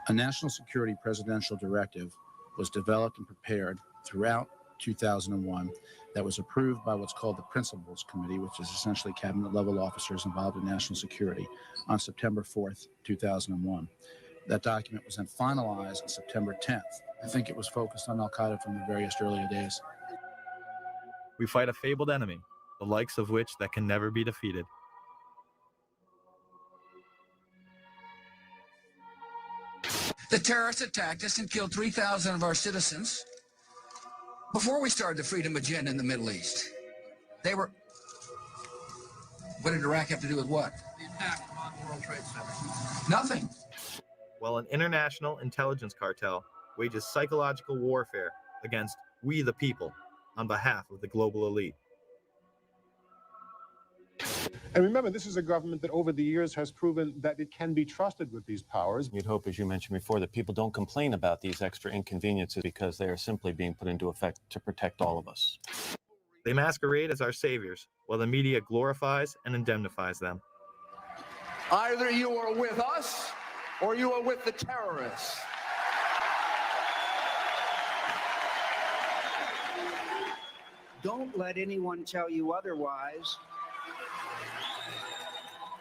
a national security presidential directive was developed and prepared throughout 2001 that was approved by what's called the Principals Committee, which is essentially cabinet-level officers involved in national security, on September 4th, 2001. That document was then finalized on September 10th. I think it was focused on Al-Qaeda from the various earlier days. We fight a fabled enemy, the likes of which that can never be defeated. The terrorists attacked us and killed 3,000 of our citizens before we started the freedom agenda in the Middle East. They were... What did Iraq have to do with what? The attack on the World Trade Center. Nothing. While an international intelligence cartel wages psychological warfare against we the people on behalf of the global elite. And remember, this is a government that over the years has proven that it can be trusted with these powers. You'd hope, as you mentioned before, that people don't complain about these extra inconveniences because they are simply being put into effect to protect all of us. They masquerade as our saviors, while the media glorifies and indemnifies them. Either you are with us or you are with the terrorists. Don't let anyone tell you otherwise.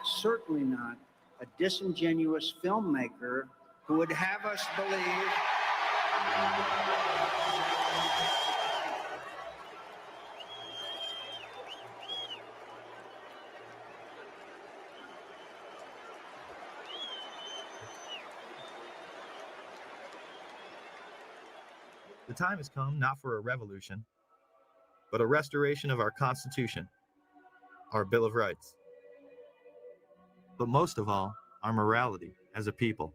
Certainly not a disingenuous filmmaker who would have us believe The time has come not for a revolution, but a restoration of our Constitution, our Bill of Rights, but most of all, our morality as a people.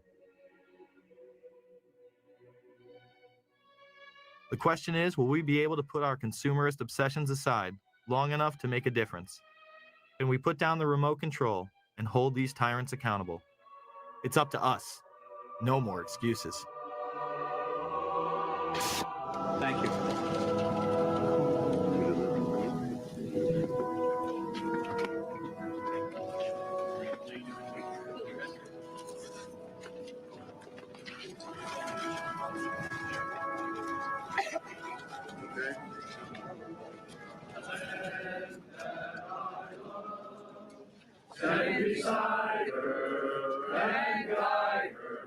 The question is, will we be able to put our consumerist obsessions aside long enough to make a difference? Can we put down the remote control and hold these tyrants accountable? It's up to us. No more excuses. Thank you.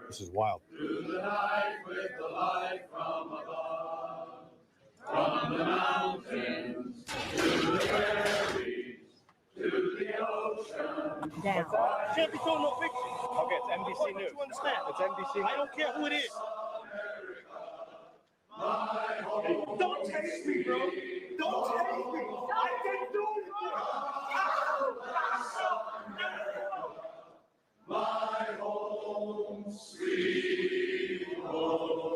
This is wild. Through the night with the light from above, from the mountains to the prairies to the ocean. Can't be showing no pictures. Okay, it's NBC News. You understand? It's NBC News. I don't care who it is. Don't taste me, bro. Don't taste me. I didn't do it, bro. My home, sweet home.